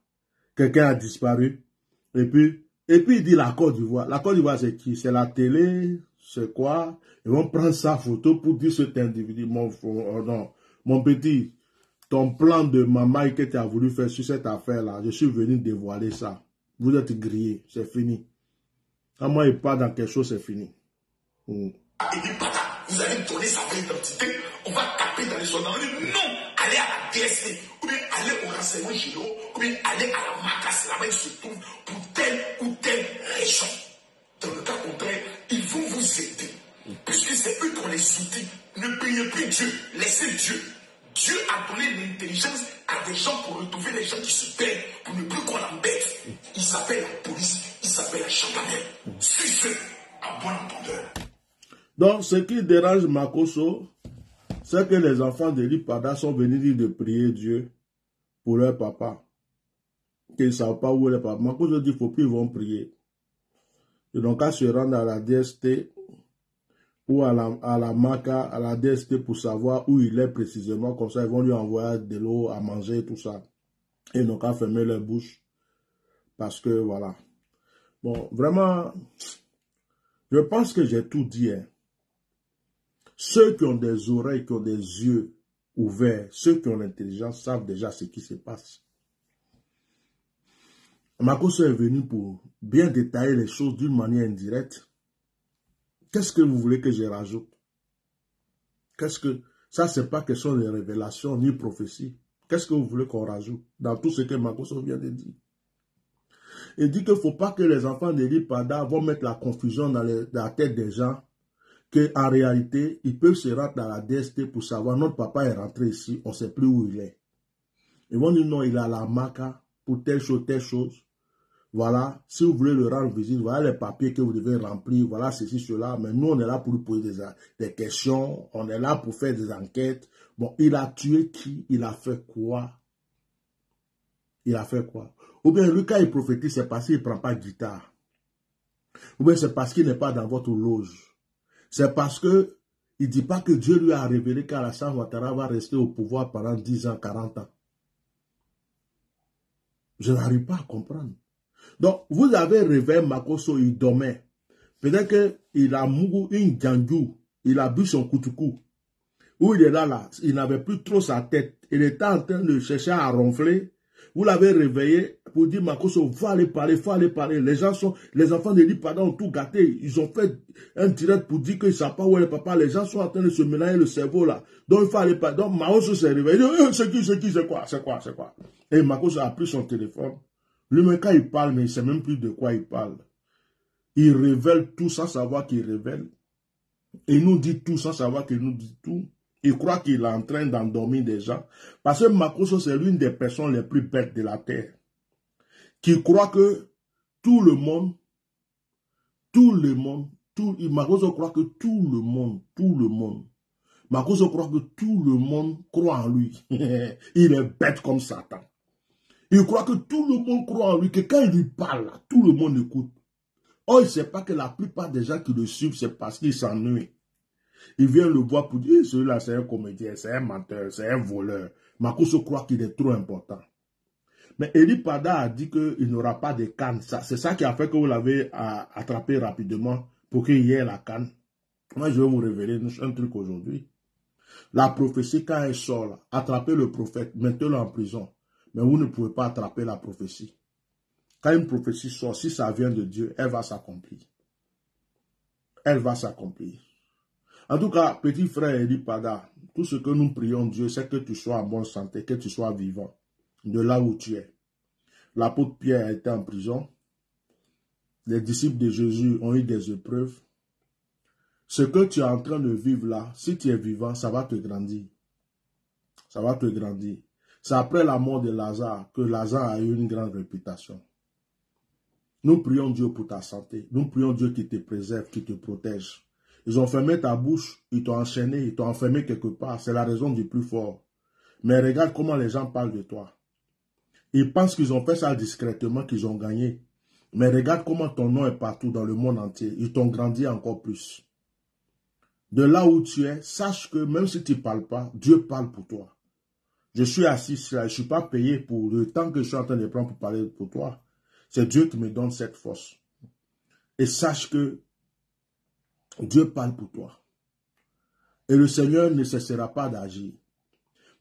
Quelqu'un a disparu. Et puis il dit la Côte d'Ivoire. La Côte d'Ivoire, c'est qui? C'est la télé? C'est quoi? Ils vont prendre sa photo pour dire cet individu. Mon petit, ton plan de maman que tu as voulu faire sur cette affaire-là, je suis venu dévoiler ça. Vous êtes grillés, c'est fini. Quand moi, il part dans quelque chose, c'est fini. Vous allez me donner sa vraie identité, on va taper dans les gendarmeries. Non, allez à la DSC, ou bien allez au renseignement généraux, ou bien allez à la MACAS, là-bas il se trouve pour telle ou telle région. Dans le cas contraire, ils vont vous aider. Puisque c'est eux qui ont les outils. Ne priez plus Dieu, laissez Dieu. Dieu a donné l'intelligence à des gens pour retrouver les gens qui se perdent, pour ne plus qu'on l'embête. Il s'appelle la police, il s'appelle la gendarmerie. Suivez à bon entendeur. Donc, ce qui dérange Makoso, c'est que les enfants d'Eli Pada sont venus dire de prier Dieu pour leur papa. Qu'ils ne savent pas où est le papa. Makoso dit qu'il ne faut plus, ils vont prier. Ils n'ont qu'à se rendre à la DST ou à la MACA, à la DST pour savoir où il est précisément. Comme ça, ils vont lui envoyer de l'eau à manger et tout ça. Et ils n'ont qu'à fermer leur bouche. Parce que, voilà. Bon, vraiment, je pense que j'ai tout dit. Hein. Ceux qui ont des oreilles, qui ont des yeux ouverts, ceux qui ont l'intelligence savent déjà ce qui se passe. Makoso est venu pour bien détailler les choses d'une manière indirecte. Qu'est-ce que vous voulez que je rajoute? Qu'est-ce que... Ça, c'est pas question de révélation ni prophétie. Qu'est-ce que vous voulez qu'on rajoute dans tout ce que Makoso vient de dire? Il dit qu'il ne faut pas que les enfants d'Eli Pada vont mettre la confusion dans la tête des gens, qu'en réalité, ils peuvent se rendre dans la DST pour savoir notre papa est rentré ici, on ne sait plus où il est. Ils vont dire non, il est à la MACA pour telle chose. Voilà, si vous voulez le rendre visite, voilà les papiers que vous devez remplir, voilà ceci, cela. Mais nous, on est là pour lui poser des questions, on est là pour faire des enquêtes. Bon, il a tué qui? Il a fait quoi? Il a fait quoi? Ou bien, lui, quand il prophétise, c'est parce qu'il ne prend pas de guitare. Ou bien, c'est parce qu'il n'est pas dans votre loge. C'est parce que il ne dit pas que Dieu lui a révélé qu'Alassane Ouattara va rester au pouvoir pendant 10 ans, 40 ans. Je n'arrive pas à comprendre. Donc, vous avez réveillé Makoso, il dormait. Peut-être qu'il a mouru une gangu, il a bu son koutoukou. où il est là, il n'avait plus trop sa tête. Il était en train de chercher à ronfler. Vous l'avez réveillé pour dire, Makoso, faut aller parler, faut aller parler. Les enfants de l'Ipada ont tout gâté. Ils ont fait un direct pour dire qu'ils ne savent pas où est le papa. Les gens sont en train de se mélanger le cerveau là. Donc il faut aller parler. Donc Makoso s'est réveillé. C'est quoi? Et Makoso a pris son téléphone. Lui-même, quand il parle, mais il ne sait même plus de quoi il parle. Il révèle tout sans savoir qu'il révèle. Il nous dit tout sans savoir qu'il nous dit tout. Il croit qu'il est en train d'endormir des gens. Parce que Makoso, c'est l'une des personnes les plus bêtes de la terre. Qui croit que tout le monde, Makoso croit que tout le monde, Makoso croit que tout le monde croit en lui. Il est bête comme Satan. Il croit que tout le monde croit en lui, que quand il lui parle, tout le monde écoute. Oh, il ne sait pas que la plupart des gens qui le suivent, c'est parce qu'ils s'ennuient. Ils viennent le voir pour dire, celui-là c'est un comédien, c'est un menteur, c'est un voleur. Makoso croit qu'il est trop important. Mais Eli Pada a dit qu'il n'aura pas de canne. C'est ça qui a fait que vous l'avez attrapé rapidement pour qu'il y ait la canne. Moi, je vais vous révéler un truc aujourd'hui. La prophétie, quand elle sort, là, attrapez le prophète, mettez-le en prison. Mais vous ne pouvez pas attraper la prophétie. Quand une prophétie sort, si ça vient de Dieu, elle va s'accomplir. Elle va s'accomplir. En tout cas, petit frère Eli Pada, tout ce que nous prions Dieu, c'est que tu sois en bonne santé, que tu sois vivant, de là où tu es. L'apôtre Pierre a été en prison. Les disciples de Jésus ont eu des épreuves. Ce que tu es en train de vivre là, si tu es vivant, ça va te grandir. Ça va te grandir. C'est après la mort de Lazare que Lazare a eu une grande réputation. Nous prions Dieu pour ta santé. Nous prions Dieu qui te préserve, qui te protège. Ils ont fermé ta bouche, ils t'ont enchaîné, ils t'ont enfermé quelque part. C'est la raison du plus fort. Mais regarde comment les gens parlent de toi. Ils pensent qu'ils ont fait ça discrètement, qu'ils ont gagné. Mais regarde comment ton nom est partout dans le monde entier. Ils t'ont grandi encore plus. De là où tu es, sache que même si tu ne parles pas, Dieu parle pour toi. Je suis assis là, je ne suis pas payé pour le temps que je suis en train de prendre pour parler pour toi. C'est Dieu qui me donne cette force. Et sache que Dieu parle pour toi. Et le Seigneur ne cessera pas d'agir.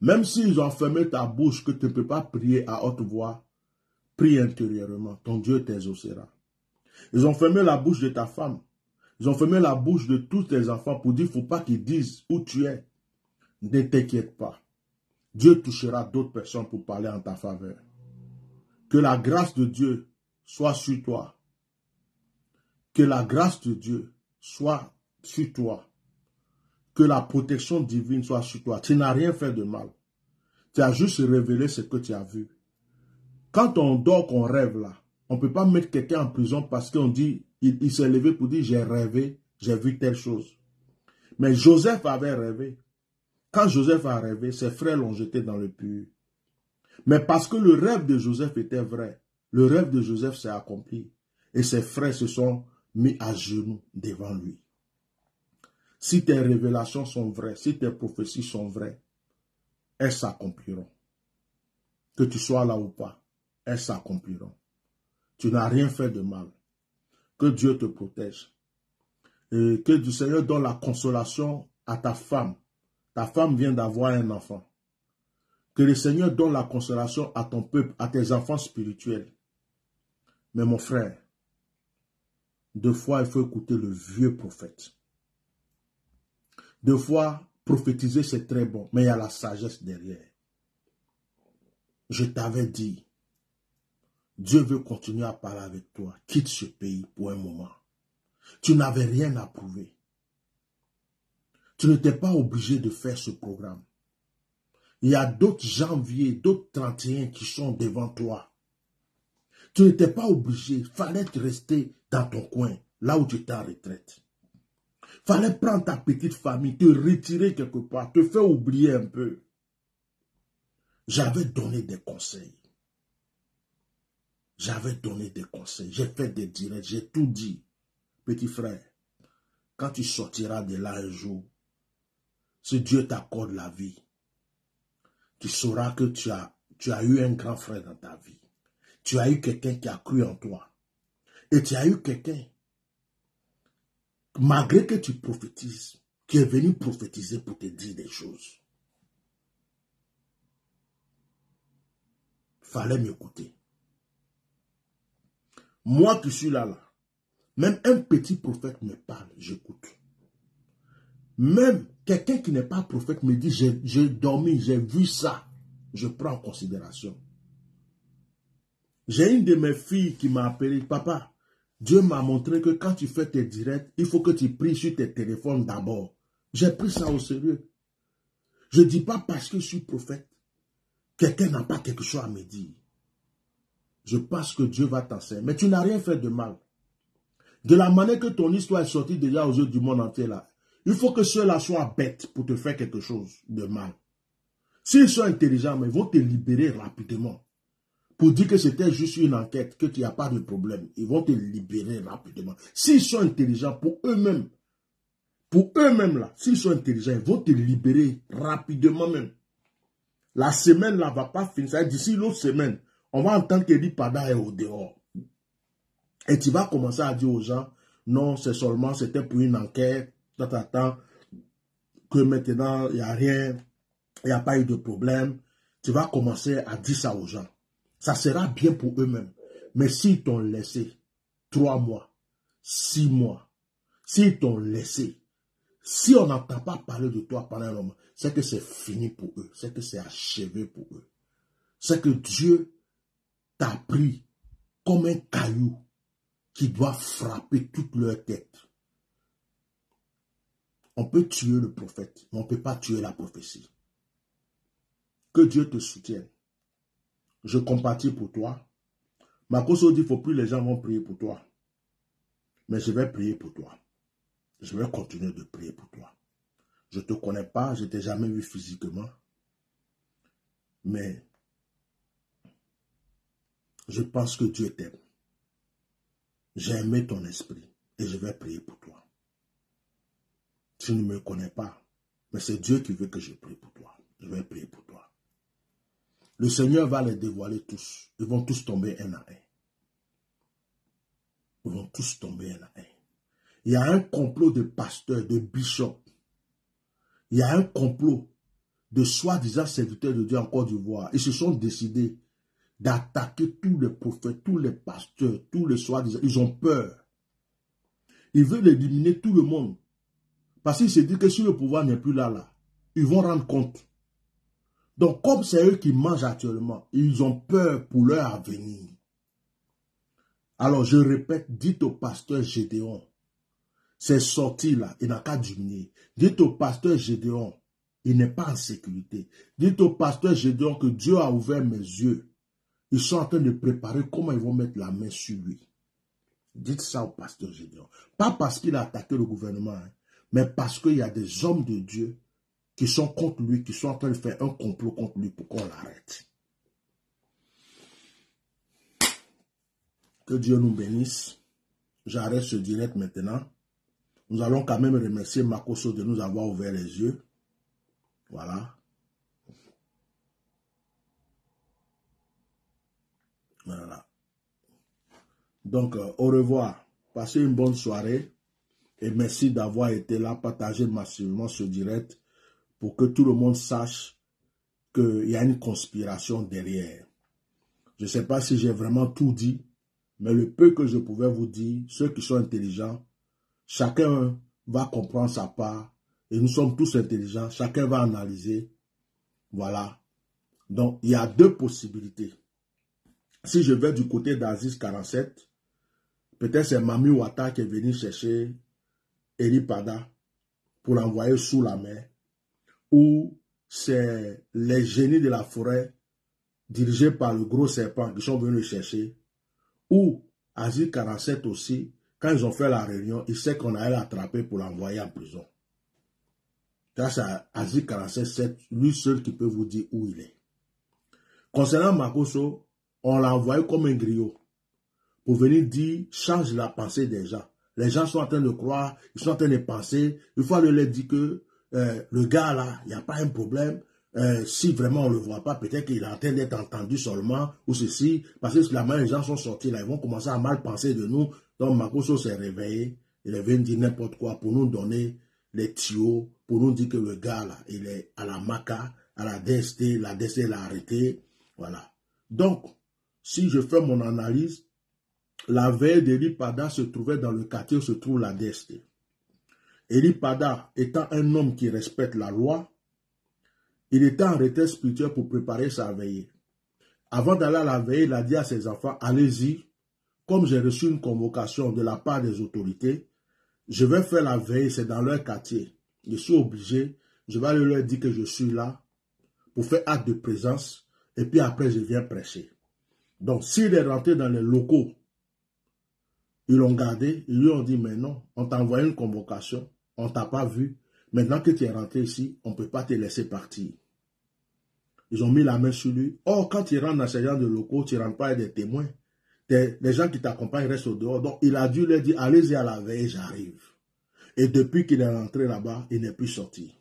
Même s'ils ont fermé ta bouche que tu ne peux pas prier à haute voix, prie intérieurement. Ton Dieu t'exaucera. Ils ont fermé la bouche de ta femme. Ils ont fermé la bouche de tous tes enfants pour dire, il ne faut pas qu'ils disent où tu es. Ne t'inquiète pas. Dieu touchera d'autres personnes pour parler en ta faveur. Que la grâce de Dieu soit sur toi. Que la grâce de Dieu soit sur toi. Que la protection divine soit sur toi. Tu n'as rien fait de mal. Tu as juste révélé ce que tu as vu. Quand on dort, qu'on rêve là, on ne peut pas mettre quelqu'un en prison parce qu'on dit, il s'est levé pour dire, j'ai rêvé, j'ai vu telle chose. Mais Joseph avait rêvé. Quand Joseph a rêvé, ses frères l'ont jeté dans le puits. Mais parce que le rêve de Joseph était vrai, le rêve de Joseph s'est accompli. Et ses frères se sont mis à genoux devant lui. Si tes révélations sont vraies, si tes prophéties sont vraies, elles s'accompliront. Que tu sois là ou pas, elles s'accompliront. Tu n'as rien fait de mal. Que Dieu te protège. Et que du Seigneur donne la consolation à ta femme. Ta femme vient d'avoir un enfant. Que le Seigneur donne la consolation à ton peuple, à tes enfants spirituels. Mais mon frère, deux fois il faut écouter le vieux prophète. Deux fois, prophétiser c'est très bon, mais il y a la sagesse derrière. Je t'avais dit, Dieu veut continuer à parler avec toi. Quitte ce pays pour un moment. Tu n'avais rien à prouver. Tu n'étais pas obligé de faire ce programme. Il y a d'autres janvier, d'autres 31 qui sont devant toi. Tu n'étais pas obligé. Il fallait te rester dans ton coin, là où tu étais en retraite. Il fallait prendre ta petite famille, te retirer quelque part, te faire oublier un peu. J'avais donné des conseils. J'avais donné des conseils. J'ai fait des directs, j'ai tout dit. Petit frère, quand tu sortiras de là un jour, si Dieu t'accorde la vie, tu sauras que tu as eu un grand frère dans ta vie. Tu as eu quelqu'un qui a cru en toi. Et tu as eu quelqu'un, malgré que tu prophétises, qui est venu prophétiser pour te dire des choses. Fallait m'écouter. Moi qui suis là, même un petit prophète me parle, j'écoute. Même quelqu'un qui n'est pas prophète me dit, j'ai dormi, j'ai vu ça, je prends en considération. J'ai une de mes filles qui m'a appelé, papa, Dieu m'a montré que quand tu fais tes directs, il faut que tu pries sur tes téléphones d'abord. J'ai pris ça au sérieux. Je ne dis pas parce que je suis prophète, quelqu'un n'a pas quelque chose à me dire. Je pense que Dieu va t'enseigner. Mais tu n'as rien fait de mal. De la manière que ton histoire est sortie déjà aux yeux du monde entier là, il faut que ceux-là soient bêtes pour te faire quelque chose de mal. S'ils sont intelligents, mais ils vont te libérer rapidement. Pour dire que c'était juste une enquête, que tu n'as pas de problème. Ils vont te libérer rapidement. S'ils sont intelligents pour eux-mêmes là, s'ils sont intelligents, ils vont te libérer rapidement même. La semaine là va pas finir. D'ici l'autre semaine, on va entendre que Pada est au dehors. Et tu vas commencer à dire aux gens, non, c'est seulement, c'était pour une enquête, que maintenant, il n'y a rien, il n'y a pas eu de problème. Tu vas commencer à dire ça aux gens. Ça sera bien pour eux-mêmes. Mais s'ils t'ont laissé 3 mois, 6 mois, s'ils t'ont laissé, si on n'entend pas parler de toi pendant un moment, c'est que c'est fini pour eux, c'est que c'est achevé pour eux. C'est que Dieu t'a pris comme un caillou qui doit frapper toute leur tête. On peut tuer le prophète, mais on ne peut pas tuer la prophétie. Que Dieu te soutienne. Je compatis pour toi. Makoso dit, il ne faut plus les gens vont prier pour toi. Mais je vais prier pour toi. Je vais continuer de prier pour toi. Je ne te connais pas, je ne t'ai jamais vu physiquement. Mais je pense que Dieu t'aime. J'ai aimé ton esprit et je vais prier pour toi. Tu ne me connais pas, mais c'est Dieu qui veut que je prie pour toi. Je vais prier pour toi. Le Seigneur va les dévoiler tous. Ils vont tous tomber un à un. Ils vont tous tomber un à un. Il y a un complot de pasteurs, de bishops. Il y a un complot de soi-disant serviteurs de Dieu en Côte d'Ivoire. Ils se sont décidés d'attaquer tous les prophètes, tous les pasteurs, tous les soi-disant. Ils ont peur. Ils veulent éliminer tout le monde. Parce qu'ils se disent que si le pouvoir n'est plus là, ils vont rendre compte. Donc, comme c'est eux qui mangent actuellement, ils ont peur pour leur avenir. Alors, je répète, dites au pasteur Gédéon, c'est sorti là, il n'a qu'à diminuer. Dites au pasteur Gédéon, il n'est pas en sécurité. Dites au pasteur Gédéon que Dieu a ouvert mes yeux. Ils sont en train de préparer comment ils vont mettre la main sur lui. Dites ça au pasteur Gédéon. Pas parce qu'il a attaqué le gouvernement, hein, mais parce qu'il y a des hommes de Dieu qui sont contre lui, qui sont en train de faire un complot contre lui pour qu'on l'arrête. Que Dieu nous bénisse. J'arrête ce direct maintenant. Nous allons quand même remercier Makoso de nous avoir ouvert les yeux. Voilà. Voilà. Donc, au revoir. Passez une bonne soirée. Et merci d'avoir été là, partagez massivement ce direct pour que tout le monde sache qu'il y a une conspiration derrière. Je ne sais pas si j'ai vraiment tout dit, mais le peu que je pouvais vous dire, ceux qui sont intelligents, chacun va comprendre sa part, et nous sommes tous intelligents, chacun va analyser. Voilà. Donc, il y a 2 possibilités. Si je vais du côté d'Aziz 47, peut-être c'est Mami Ouattara qui est venu chercher Eli Pada pour l'envoyer sous la mer, ou c'est les génies de la forêt dirigés par le gros serpent qui sont venus le chercher, ou Aziz 47 aussi, quand ils ont fait la réunion, ils savent qu'on allait l'attraper pour l'envoyer en prison. Grâce à Aziz 47, c'est lui seul qui peut vous dire où il est. Concernant Makoso, on l'a envoyé comme un griot pour venir dire, change la pensée des gens. Les gens sont en train de croire, ils sont en train de penser. Une fois, leur dit que le gars là, il n'y a pas un problème. Si vraiment on ne le voit pas, peut-être qu'il est en train d'être entendu seulement, ou ceci, parce que la main, les gens sont sortis là, ils vont commencer à mal penser de nous. Donc Makoso s'est réveillé, il est venu dire n'importe quoi pour nous donner les tuyaux pour nous dire que le gars là, il est à la MACA, à la DST l'a arrêté. Voilà. Donc, si je fais mon analyse, la veille d'Eli Pada se trouvait dans le quartier où se trouve la DST. Eli Pada étant un homme qui respecte la loi, il était en retraite spirituelle pour préparer sa veillée. Avant d'aller à la veillée, il a dit à ses enfants, allez-y, comme j'ai reçu une convocation de la part des autorités, je vais faire la veille, c'est dans leur quartier. Je suis obligé, je vais aller leur dire que je suis là pour faire acte de présence et puis après je viens prêcher. Donc s'il est rentré dans les locaux, ils l'ont gardé, ils lui ont dit mais non, on t'a envoyé une convocation, on ne t'a pas vu, maintenant que tu es rentré ici, on ne peut pas te laisser partir. Ils ont mis la main sur lui. Or, quand tu rentres dans ce genre de locaux, tu ne rentres pas avec des témoins. Les gens qui t'accompagnent restent au dehors. Donc, il a dû leur dire, allez-y à la veille, j'arrive. Et depuis qu'il est rentré là-bas, il n'est plus sorti.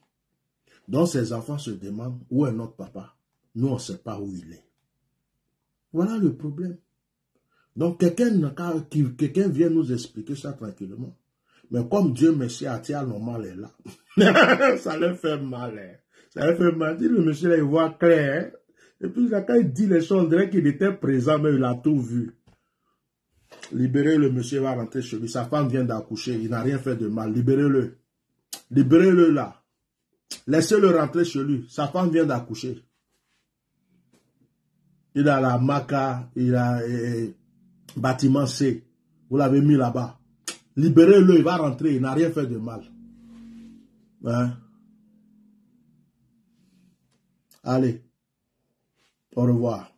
Donc, ses enfants se demandent, où est notre papa? Nous, on ne sait pas où il est. Voilà le problème. Donc, quelqu'un vient nous expliquer ça tranquillement. Mais comme Dieu merci, Atia normal est là. Ça leur fait mal. Hein. Ça leur fait mal. Le monsieur là, il voit clair. Hein. Et puis, quand il dit les choses, on dirait qu'il était présent, mais il a tout vu. Libérez le monsieur, va rentrer chez lui. Sa femme vient d'accoucher, il n'a rien fait de mal. Libérez-le. Libérez-le là. Laissez-le rentrer chez lui. Sa femme vient d'accoucher. Il a la MACA, il a bâtiment C. Vous l'avez mis là-bas. Libérez-le, il va rentrer, il n'a rien fait de mal. Hein? Allez, au revoir.